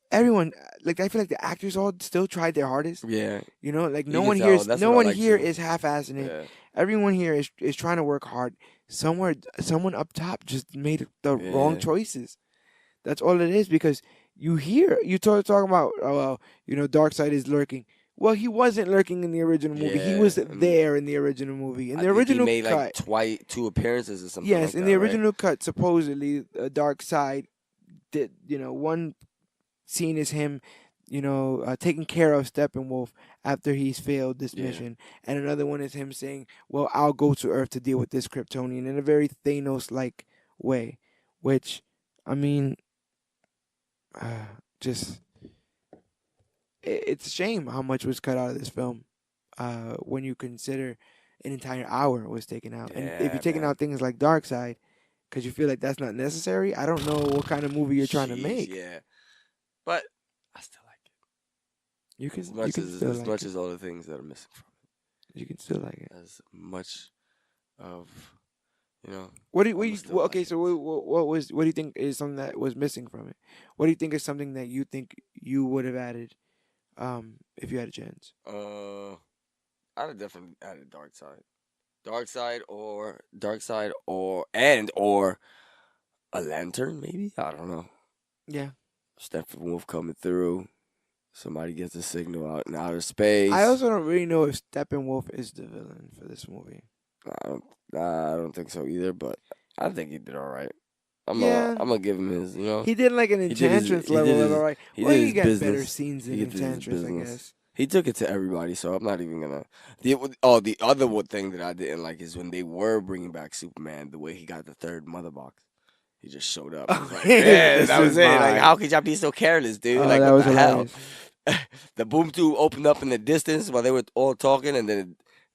everyone, like, I feel like the actors all still tried their hardest. Yeah. Like You no can one tell. here That's no what I one like here too. is half-assing it. Yeah. Everyone here is trying to work hard. Someone up top just made the wrong Yeah. choices. That's all it is, because you talking about, oh well, Darkseid is lurking. Well, he wasn't lurking in the original movie. He was Yeah. there in the original movie. In I the think original he made cut. like 2 appearances or something. Yes, like in that, the right? original cut, supposedly Darkseid did. One scene is him, taking care of Steppenwolf after he's failed this Yeah. mission, and another one is him saying, "Well, I'll go to Earth to deal with this Kryptonian," in a very Thanos-like way, which, I mean, just it's a shame how much was cut out of this film, when you consider an entire hour was taken out, and if Yeah, you're taking man. out things like Darkseid, because you feel like that's not necessary, I don't know what kind of movie you're trying to Jeez, make. Yeah. But I still like it. You can As much still like it. as all the things that are missing from You can still like it. it. As much of What do you, I'ma still like okay? it. So what do you think is something that was missing from it? What do you think is something that you think you would have added, if you had a chance? I'd have definitely added Dark Side. Dark Side or a lantern, maybe? I don't know. Yeah, Steppenwolf coming through. Somebody gets a signal out in outer space. I also don't really know if Steppenwolf is the villain for this movie. I don't think so either, but I think he did all right. I'm Yeah. gonna give him his, He did like an He did his- Enchantress he level, did his- all right. he Well, did he his got better business. scenes He than did his Enchantress, I business. guess. He took it to everybody, so I'm not even gonna. The other thing that I didn't like is when they were bringing back Superman, the way he got the third mother box. He just showed up. It was Oh, like, yeah, this that was is it. Like, mine. how could y'all be so careless, dude? Oh, Like, that what was the hell? hilarious. The boom tube opened up in the distance while they were all talking, and then it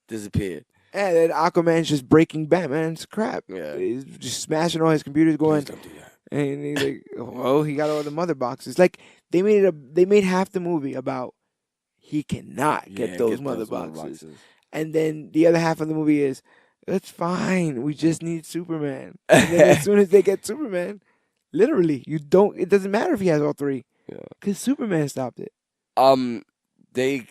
disappeared. And then Aquaman's just breaking Batman's crap. Yeah. He's just smashing all his computers, Please going, don't do that. and he's like, "Oh, he got all the mother boxes." Like they made half the movie about he cannot get Yeah, those get mother those mother boxes, boxes. and then the other half of the movie is, "It's fine. We just need Superman." And then as soon as they get Superman, literally, you don't. It doesn't matter if he has all three, Yeah. because Superman stopped it They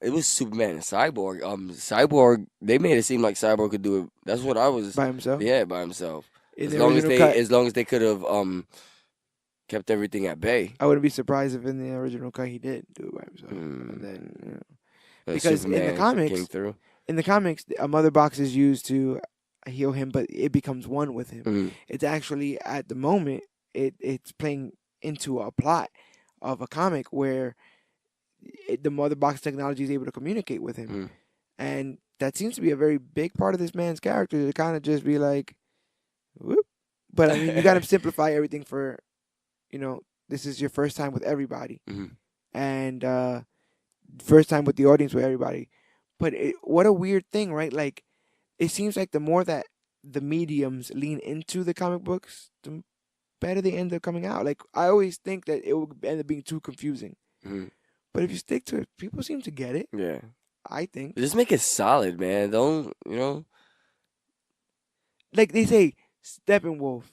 it was Superman and Cyborg. Cyborg, they made it seem like Cyborg could do it. That's what I was. by himself. Yeah, by himself. In As the long original cut, as long as they could have kept everything at bay. I wouldn't be surprised if in the original cut he did do it by himself, and Mm. then. And Because Superman came through. in the comics, a mother box is used to heal him, but it becomes one with him. Mm. It's actually at the moment it's playing into a plot of a comic where the mother box technology is able to communicate with him, Mm. and that seems to be a very big part of this man's character to kind of just be like, whoop. But I mean, you got to simplify everything for, this is your first time with everybody, Mm. and first time with the audience with everybody. But what a weird thing, right? Like, it seems like the more that the mediums lean into the comic books, the better they end up coming out. Like, I always think that it will end up being too confusing. Mm. But if you stick to it, people seem to get it. Yeah. I think. Just make it solid, man. Don't Like they say, Steppenwolf,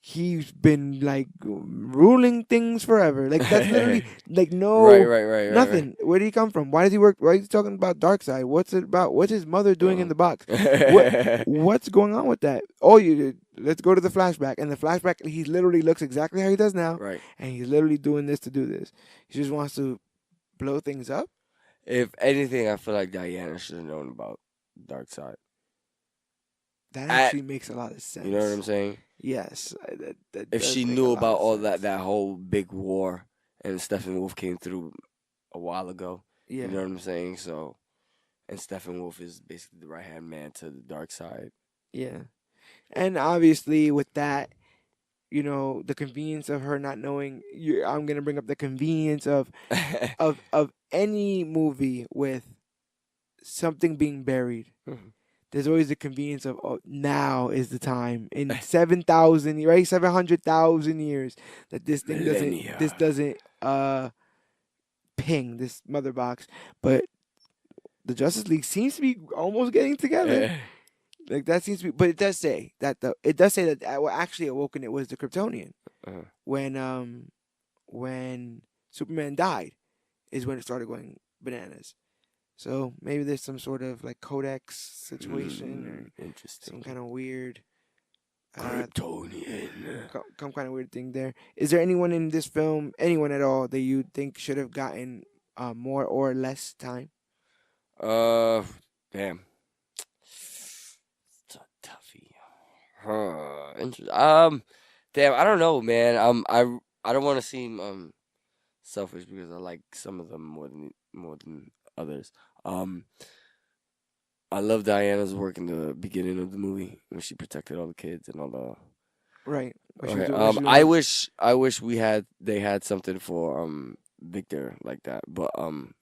he's been like ruling things forever. Like that's literally like no Right. nothing. Where did he come from? Why does he work? Why is he talking about Darkseid? What's it about? What's his mother doing in the box? What's going on with that? Oh, you did. Let's go to the flashback. And the flashback, he literally looks exactly how he does now. Right. And he's literally doing this to do this. He just wants to blow things up. If anything, I feel like Diana should have known about Darkseid. That actually makes a lot of sense. You know what I'm saying? Yes. That If does she make knew a lot about of all sense. that whole big war, and Steppenwolf came through a while ago. Yeah. You know what I'm saying? So, and Steppenwolf is basically the right hand man to the dark side. Yeah. And obviously, with that, the convenience of her not knowing. I'm gonna bring up the convenience of any movie with something being buried. Mhm. There's always the convenience of now is the time in 7,000 right 700,000 years that this thing Millennia. doesn't ping this mother box, but the Justice League seems to be almost getting together. Like that seems to be, but it does say that what actually awoken it was the Kryptonian. Uh-huh. When Superman died, is when it started going bananas. So maybe there's some sort of like codex situation or Interesting. some kind of weird Kryptonian. some kind of weird thing there. Is there anyone in this film, anyone at all, that you think should have gotten more or less time? Damn. It's a toughie. Interesting. Damn, I don't know, man. I don't want to seem selfish because I like some of them more than others. I love Diana's work in the beginning of the movie when she protected all the kids and all the. Right. Okay. I wish they had something for Victor like that, but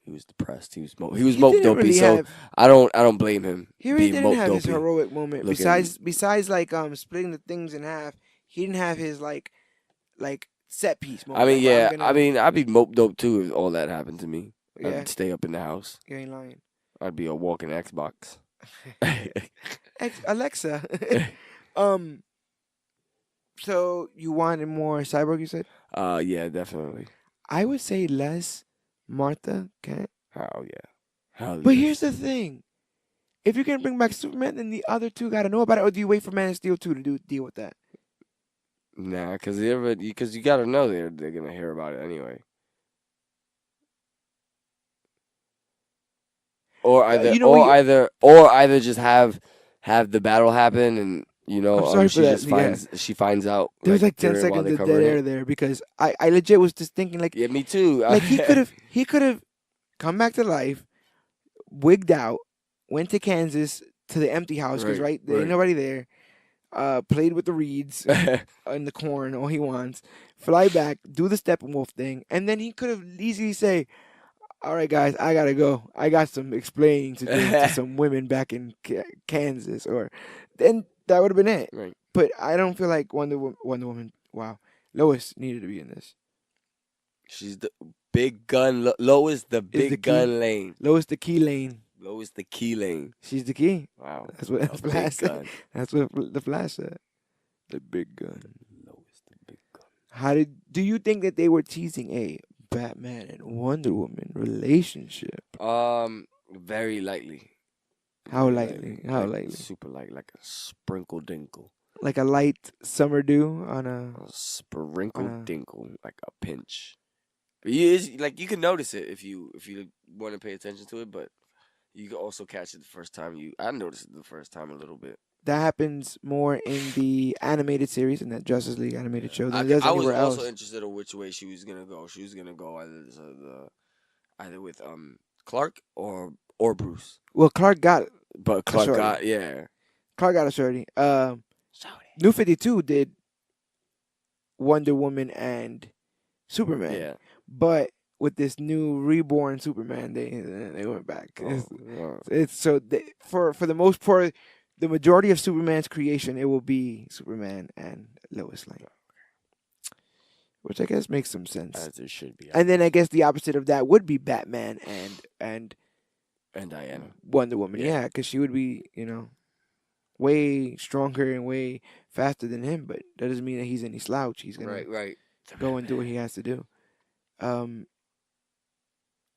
he was depressed. He was mope didn't dopey. really So I don't blame him. He really being didn't mope have his dopey. heroic moment. Looking- Besides like splitting the things in half, he didn't have his like set piece moment. I mean, Like, yeah. I'm gonna- I mean, I'd be mope dope too if all that happened to me. Yeah. I'd stay up in the house. You ain't lying. I'd be a walking Xbox. Alexa. So you wanted more Cyborg, you said? Yeah, definitely. I would say less Martha Kent. Hell yeah. Hell But yes. here's the thing. If you're going to bring back Superman, then the other two got to know about it, or do you wait for Man of Steel 2 to deal with that? Nah, because you gotta know they're gonna hear about it anyway. Or either just have the battle happen and I'm sorry for that, she finds out. There was like 10 while seconds they're of dead covering air it. there because I legit was just thinking like Yeah, me too. like he could have come back to life, wigged out, went to Kansas to the empty house because there ain't nobody there. played with the reeds in the corn, all he wants, fly back, do the Steppenwolf thing, and then he could have easily say, "All right, guys, I gotta go. I got some explaining to do to some women back in Kansas," or then that would have been it. Right. But I don't feel like Wonder Woman. Wow, Lois needed to be in this. She's the big gun. Lois the Is the big key. gun lane. Lois the key lane. Lois the key lane. She's the key. Wow. That's what A Flash big said. gun. That's what the Flash said. The big gun. Lois the big gun. Do you think that they were teasing a Batman and Wonder Woman relationship? Very lightly. How Very lightly? How Like, lightly? super light, like a sprinkle dinkle. Like a light summer dew on a. A sprinkle On a- dinkle, like a pinch. But you can notice it if you want to pay attention to it, but you can also catch it the first time. I noticed it the first time a little bit. That happens more in the animated series in that Justice League animated show than it does I was anywhere also else. interested in which way she was gonna go. She was gonna go either with Clark or Bruce. Well, Clark got But Clark shorty. got a shorty. New 52 did Wonder Woman and Superman. yeah. But with this new reborn Superman, they went back. Oh, It's so for the most part, the majority of Superman's creation, it will be Superman and Lois Lane, which I guess makes some sense. as there should be. And then I guess the opposite of that would be Batman and And Diana. Wonder Woman. Yeah. Yeah, because she would be way stronger and way faster than him. But that doesn't mean that he's any slouch. He's gonna Right. go and do what he has to do.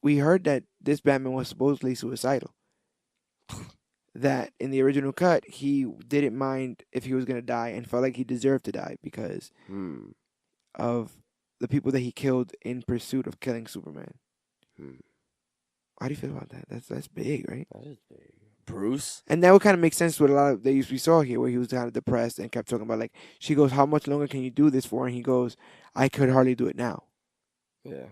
We heard that this Batman was supposedly suicidal. That in the original cut, he didn't mind if he was going to die and felt like he deserved to die because of the people that he killed in pursuit of killing Superman. How do you feel about that? That's big, right? That is big. Bruce? And that would kind of make sense with a lot of the we saw here, where he was kind of depressed and kept talking about, like, she goes, "How much longer can you do this for?" And he goes, "I could hardly do it now." Yeah.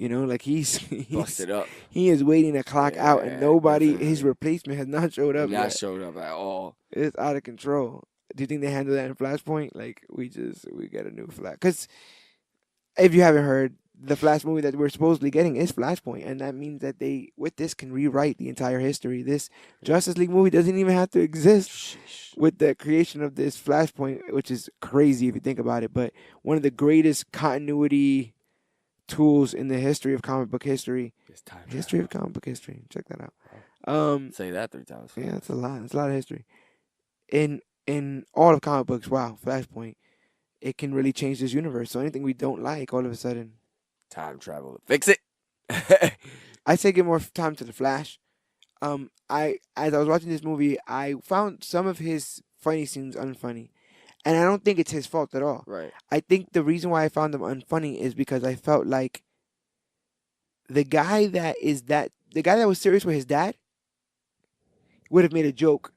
Like he's Busted up. he is waiting to clock out, and nobody, definitely. his replacement has not showed up Not yet. showed up at all. It's out of control. Do you think they handle that in Flashpoint? Like we get a new Flash? Because if you haven't heard, the Flash movie that we're supposedly getting is Flashpoint, and that means that they with this can rewrite the entire history. This Justice League movie doesn't even have to exist with the creation of this Flashpoint, which is crazy if you think about it. But one of the greatest continuity tools in the history of comic book history. History of comic book history. Check that out. Say that 3 times. Yeah, it's a lot. It's a lot of history. In all of comic books, wow, Flashpoint, it can really change this universe. So anything we don't like, all of a sudden, Time travel. Fix it. I say give more time to the Flash. As I was watching this movie, I found some of his funny scenes unfunny. And I don't think it's his fault at all. Right. I think the reason why I found them unfunny is because I felt like the guy that was serious with his dad would have made a joke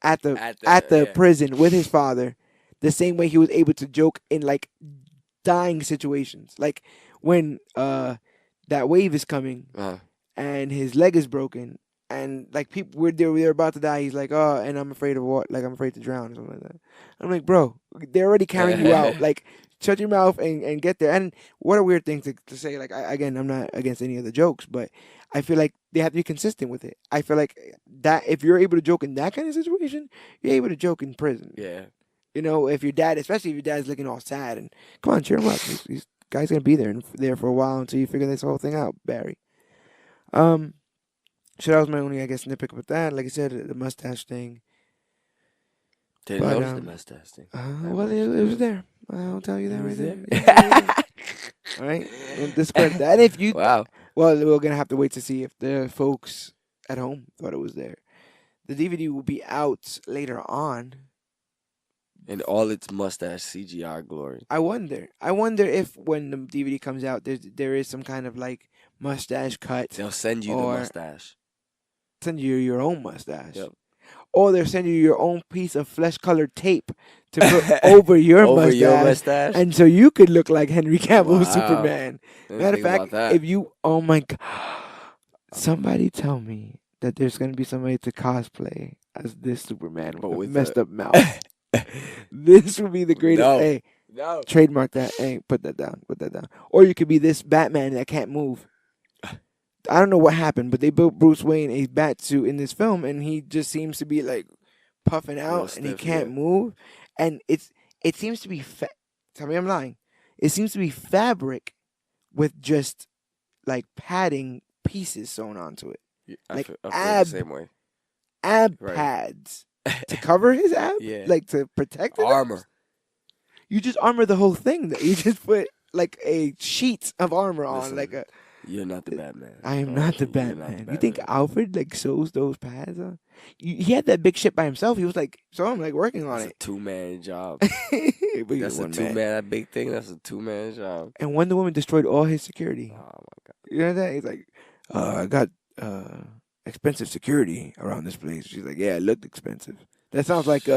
at the prison with his father, the same way he was able to joke in like dying situations, like when that wave is coming and his leg is broken. And like people, they're about to die. He's like, "Oh, and I'm afraid of what? Like I'm afraid to drown or something like that." I'm like, "Bro, they're already carrying you out. Like, shut your mouth and get there." And what a weird thing to say. Like, again, I'm not against any of the jokes, but I feel like they have to be consistent with it. I feel like that if you're able to joke in that kind of situation, you're able to joke in prison. Yeah. If your dad, especially if your dad's looking all sad, and come on, cheer him up. These guy's gonna be there for a while until you figure this whole thing out, Barry. So that was my only, I guess, nitpick with that. Like I said, the mustache thing. Didn't notice the mustache thing. Well, it was there. I'll tell you that right there. Yeah. All right? Don't discredit that. And if you... Wow. Well, we're going to have to wait to see if the folks at home thought it was there. The DVD will be out later on. In all its mustache CGI glory. I wonder if when the DVD comes out, there is some kind of, like, mustache cut. They'll send you the mustache. Send you your own mustache. Yep. Or they'll send you your own piece of flesh-colored tape to put over your mustache. And so you could look like Henry Cavill Superman. Matter of fact, if you... Oh, my God. Somebody tell me that there's going to be somebody to cosplay as this Superman with a messed up mouth. This would be the greatest. No, Hey, no. trademark that. Hey, put that down. Put that down. Or you could be this Batman that can't move. I don't know what happened, but they built Bruce Wayne a bat suit in this film, and he just seems to be like puffing Real out, and he stiff, can't yeah. move, and it seems to be. Tell me I'm lying. It seems to be fabric with just like padding pieces sewn onto it, like I feel the same way. ab Right. pads to cover his ab, Yeah. like to protect it. Armor. You just armor the whole thing. You just put like a sheet of armor on, Listen, like a. you're not the Batman. I am All not right? the You're not the Batman. You think Batman. Alfred like sews those pads on? He had that big shit by himself. He was like, so I'm like working on That's a it. 2-man job. But he's That's a one man. 2-man. That big thing. That's a 2-man job. And Wonder Woman destroyed all his security. Oh my god. You know that? He's like, I got expensive security around this place. She's like, yeah, it looked expensive. That sounds like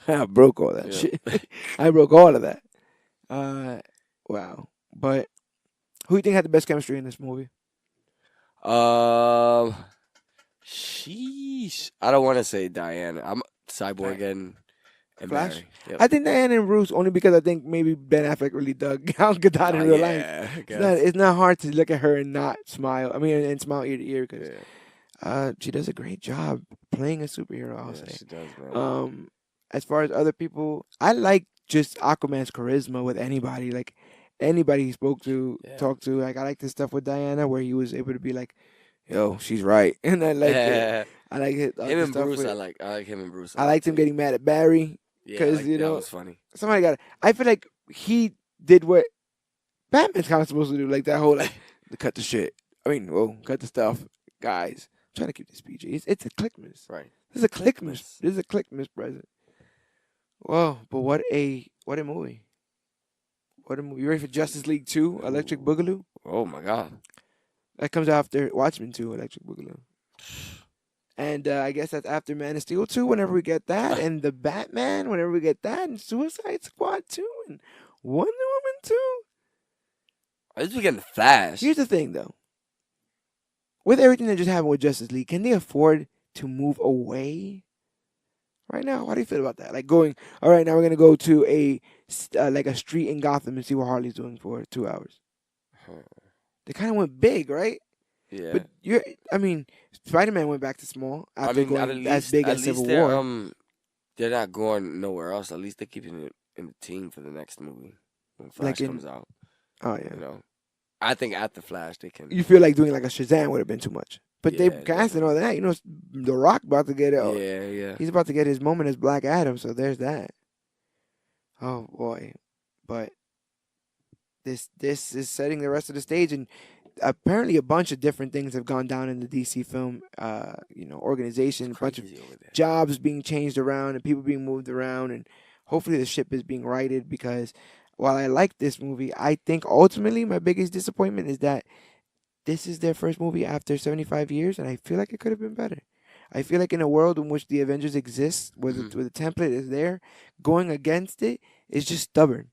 I broke all that Yeah. shit. I broke all of that. Wow. But who do you think had the best chemistry in this movie? Sheesh. I don't want to say Diana. I'm Cyborg and Flash? Barry. Yep. I think Diana and Bruce only because I think maybe Ben Affleck really dug Gal Gadot in real life. Yeah, I It's guess. not, it's not hard to look at her and not smile. I mean, and smile ear to ear because Yeah. she does a great job playing a superhero. I'll Yeah, say. she does, man. As far as other people, I like just Aquaman's charisma with anybody. Like anybody he spoke to, Yeah. talked to. Like I like this stuff with Diana where he was able to be like, "Yo, she's right," and I like it. I like it. Him the and stuff Bruce, with, I like him and Bruce. I liked him getting mad at Barry Yeah, because like, you that know was funny. somebody got. I feel like he did what Batman's kind of supposed to do, like that whole like cut the shit. I mean, whoa, cut the stuff, guys. I'm trying to keep this PG. It's a Clique-Mas. Right. This is a Clique-Mas. This is a Clique-Mas present. Whoa, but what a movie! What a movie! You ready for Justice League 2, Electric Boogaloo? Oh my god. That comes after Watchmen 2, Electric Boogaloo. And I guess that's after Man of Steel 2, whenever we get that, and the Batman, whenever we get that, and Suicide Squad 2, and Wonder Woman 2. At least we getting the Flash. Here's the thing, though. With everything that just happened with Justice League, can they afford to move away right now? How do you feel about that? Like going, all right, now we're gonna go to like a street in Gotham and see what Harley's doing for 2 hours. They kind of went big, right? Yeah. But I mean, Spider-Man went back to small after at going least, as big at as least Civil they're, War. they're not going nowhere else. At least they're keeping it in the team for the next movie when Flash comes out. Oh yeah. You know, I think at the Flash they can. You feel like doing like a Shazam would have been too much, but Yeah, they casted all that. You know, The Rock about to get it. Yeah. He's about to get his moment as Black Adam. So there's that. Oh boy, but this is setting the rest of the stage, and apparently a bunch of different things have gone down in the DC film, organization, a bunch of Crazy over there. jobs being changed around and people being moved around, and hopefully the ship is being righted because while I like this movie, I think ultimately my biggest disappointment is that this is their first movie after 75 years, and I feel like it could have been better. I feel like in a world in which the Avengers exists, where the template is there, going against it is just stubborn.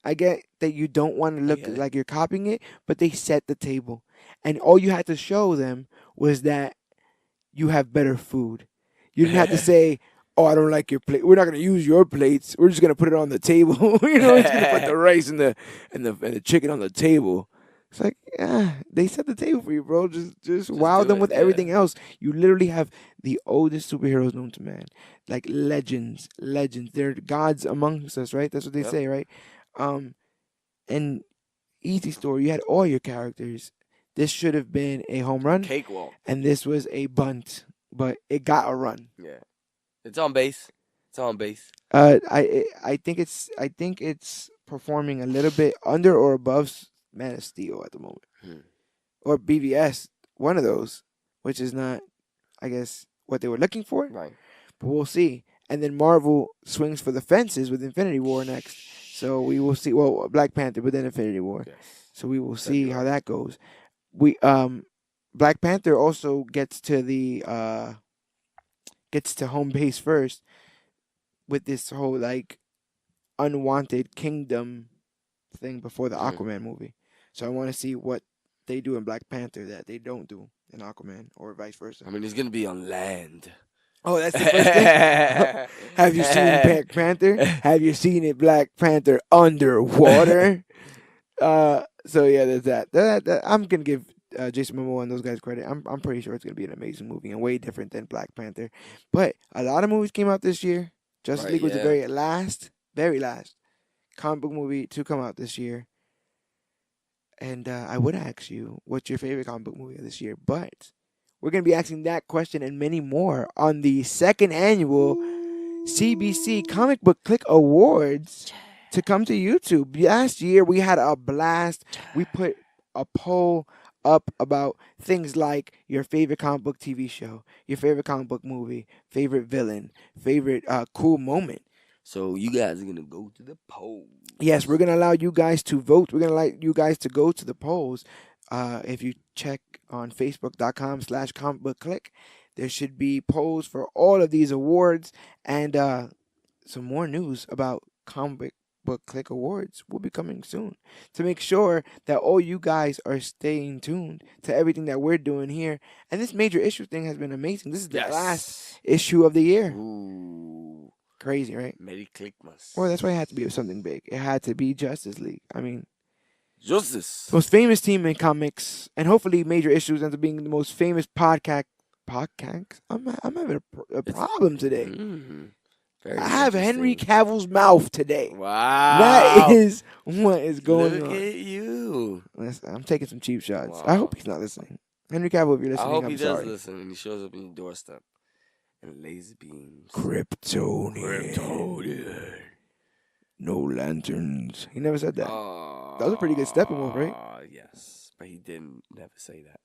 I get that you don't want to look like you're copying it, but they set the table. And all you had to show them was that you have better food. You didn't have to say, "Oh, I don't like your plate. We're not going to use your plates. We're just going to put it on the table." You know, it's going to put the rice and the chicken on the table. It's like, they set the table for you, bro. Just wow them with everything else. You literally have the oldest superheroes known to man, like legends. They're gods amongst us, right? That's what they say, right? And easy story. You had all your characters. This should have been a home run, Cakewalk, and this was a bunt, but it got a run. Yeah, it's on base. It's on base. I think it's performing a little bit under or above Man of Steel at the moment, or BVS, one of those, which is not, I guess, what they were looking for. Right. But we'll see. And then Marvel swings for the fences with Infinity War next, so we will see. Well, Black Panther, but then Infinity War. Yes. So we will see how that goes. Black Panther also gets to home base first with this whole like unwanted kingdom thing before the Aquaman movie. So I want to see what they do in Black Panther that they don't do in Aquaman, or vice versa. I mean, he's gonna be on land. Oh, that's the first thing. Have you seen Black Panther? Have you seen it, Black Panther underwater? So yeah, there's that. I'm gonna give Jason Momoa and those guys credit. I'm pretty sure it's gonna be an amazing movie and way different than Black Panther. But a lot of movies came out this year. Justice Right, League was the yeah. very last comic book movie to come out this year. And I would ask you what's your favorite comic book movie of this year, but we're gonna be asking that question and many more on the second annual CBC Comic Book Click Awards to come to YouTube. Last year we had a blast. We put a poll up about things like your favorite comic book TV show, your favorite comic book movie, favorite villain, favorite cool moment. So you guys are gonna go to the polls. Yes, we're gonna allow you guys to vote. We're gonna allow you guys to go to the polls. If you check on Facebook.com/comicbookclick, there should be polls for all of these awards and some more news about Comic Book Click Awards will be coming soon. To make sure that all you guys are staying tuned to everything that we're doing here. And this major issue thing has been amazing. This is the last issue of the year. Ooh. Crazy, right? Merry Clique-Mas. Well, that's why it had to be something big. It had to be Justice League. I mean, Justice. most famous team in comics, and hopefully major issues ends up being the most famous podcast. Podcast? I'm having a problem today. Very I have Henry interesting. Cavill's mouth today. Wow. That is what is going Look on. at you. Listen, I'm taking some cheap shots. Wow. I hope he's not listening. Henry Cavill, if you're listening, I hope I'm he sorry. does listen and he shows up in your doorstep. And laser beams. Kryptonian. No lanterns. He never said that. Oh, That was a pretty good Steppenwolf, right? Yes, but he didn't never say that.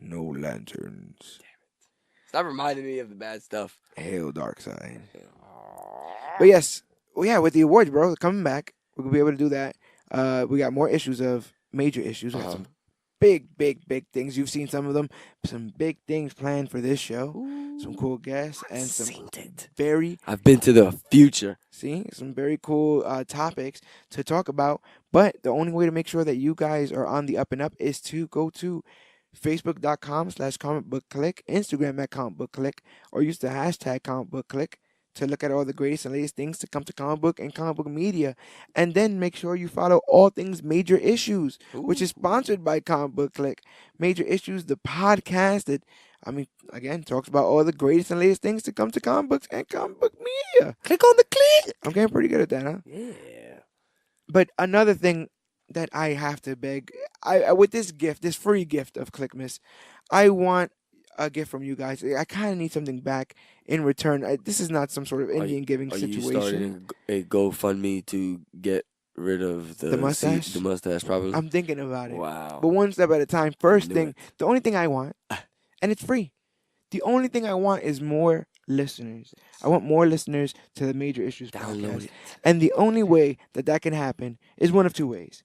No lanterns. Stop reminding me of the bad stuff. Hail, dark side. But yes, well, yeah, with the awards, bro, coming back, we're gonna be able to do that. We got more issues of major issues. We got some big things. You've seen some of them. Some big things planned for this show. Some cool guests and some very I've been to the future. some very cool topics to talk about. But the only way to make sure that you guys are on the up and up is to go to Facebook.com/comicbookclick, Instagram at comicbookclick, or use the hashtag comicbookclick to look at all the greatest and latest things to come to comic book and comic book media. And then make sure you follow all things Major Issues, which is sponsored by Comic Book Click. Major Issues, the podcast that, I mean, again, talks about all the greatest and latest things to come to comic books and comic book media. Click on the click. I'm getting pretty good at that, huh? Yeah. But another thing that I have to beg, I with this gift, this free gift of Clique-Mas, I want a gift from you guys. I kind of need something back in return. This is not some sort of Indian giving Are you situation. starting a GoFundMe to get rid of The mustache? The mustache, probably. I'm thinking about it. Wow. But one step at a time. First Knew thing, it. the only thing I want, and it's free, the only thing I want is more listeners. I want more listeners to the Major Issues Download podcast. it. And the only way that that can happen is one of two ways.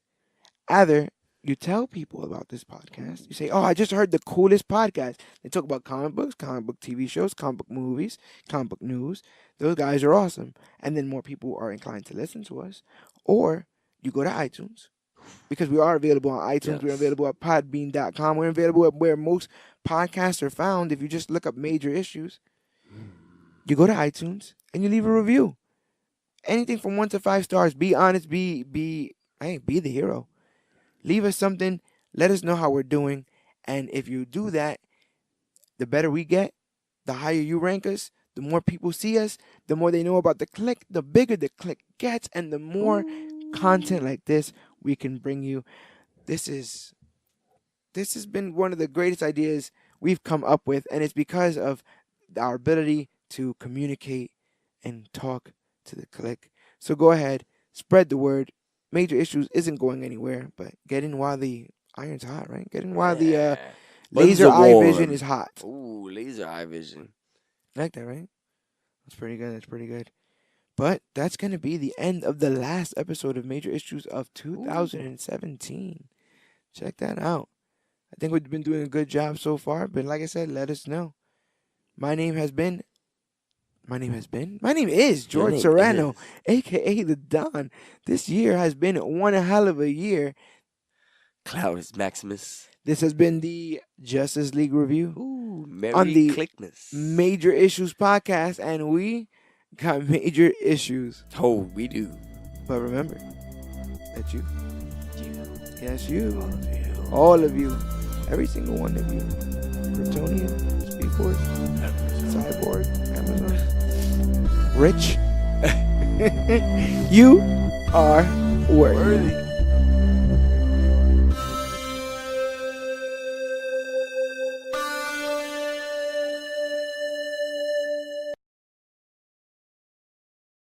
Either you tell people about this podcast. You say, oh, I just heard the coolest podcast. They talk about comic books, comic book TV shows, comic book movies, comic book news. Those guys are awesome. And then more people are inclined to listen to us. Or you go to iTunes. Because we are available on iTunes. Yes. We're available at podbean.com. We're available at where most podcasts are found. If you just look up Major Issues, you go to iTunes and you leave a review. Anything from 1 to 5 stars. Be honest. Be the hero. Leave us something. Let us know how we're doing. And if you do that, the better we get, the higher you rank us, the more people see us, the more they know about the click, the bigger the click gets, and the more content like this we can bring you. This has been one of the greatest ideas we've come up with, and it's because of our ability to communicate and talk to the click. So go ahead, spread the word. Major Issues isn't going anywhere, but get in while the iron's hot, right? Get in while the laser Buttons are eye warm. vision is hot. Ooh, laser eye vision. Like that, right? That's pretty good. That's pretty good. But that's going to be the end of the last episode of Major Issues of 2017. Check that out. I think we've been doing a good job so far, but like I said, let us know. My name is George Serrano, a.k.a. The Don. This year has been one hell of a year. Cloud is Maximus. This has been the Justice League review. Ooh. Ooh, Merry on the Clique-Mas. Major Issues podcast, and we got major issues. Oh, we do. But remember that you, yes, you, All of you. all of you, every single one of you, Kryptonian, Speed Force, Cyborg, Amazon, Rich, you are worthy.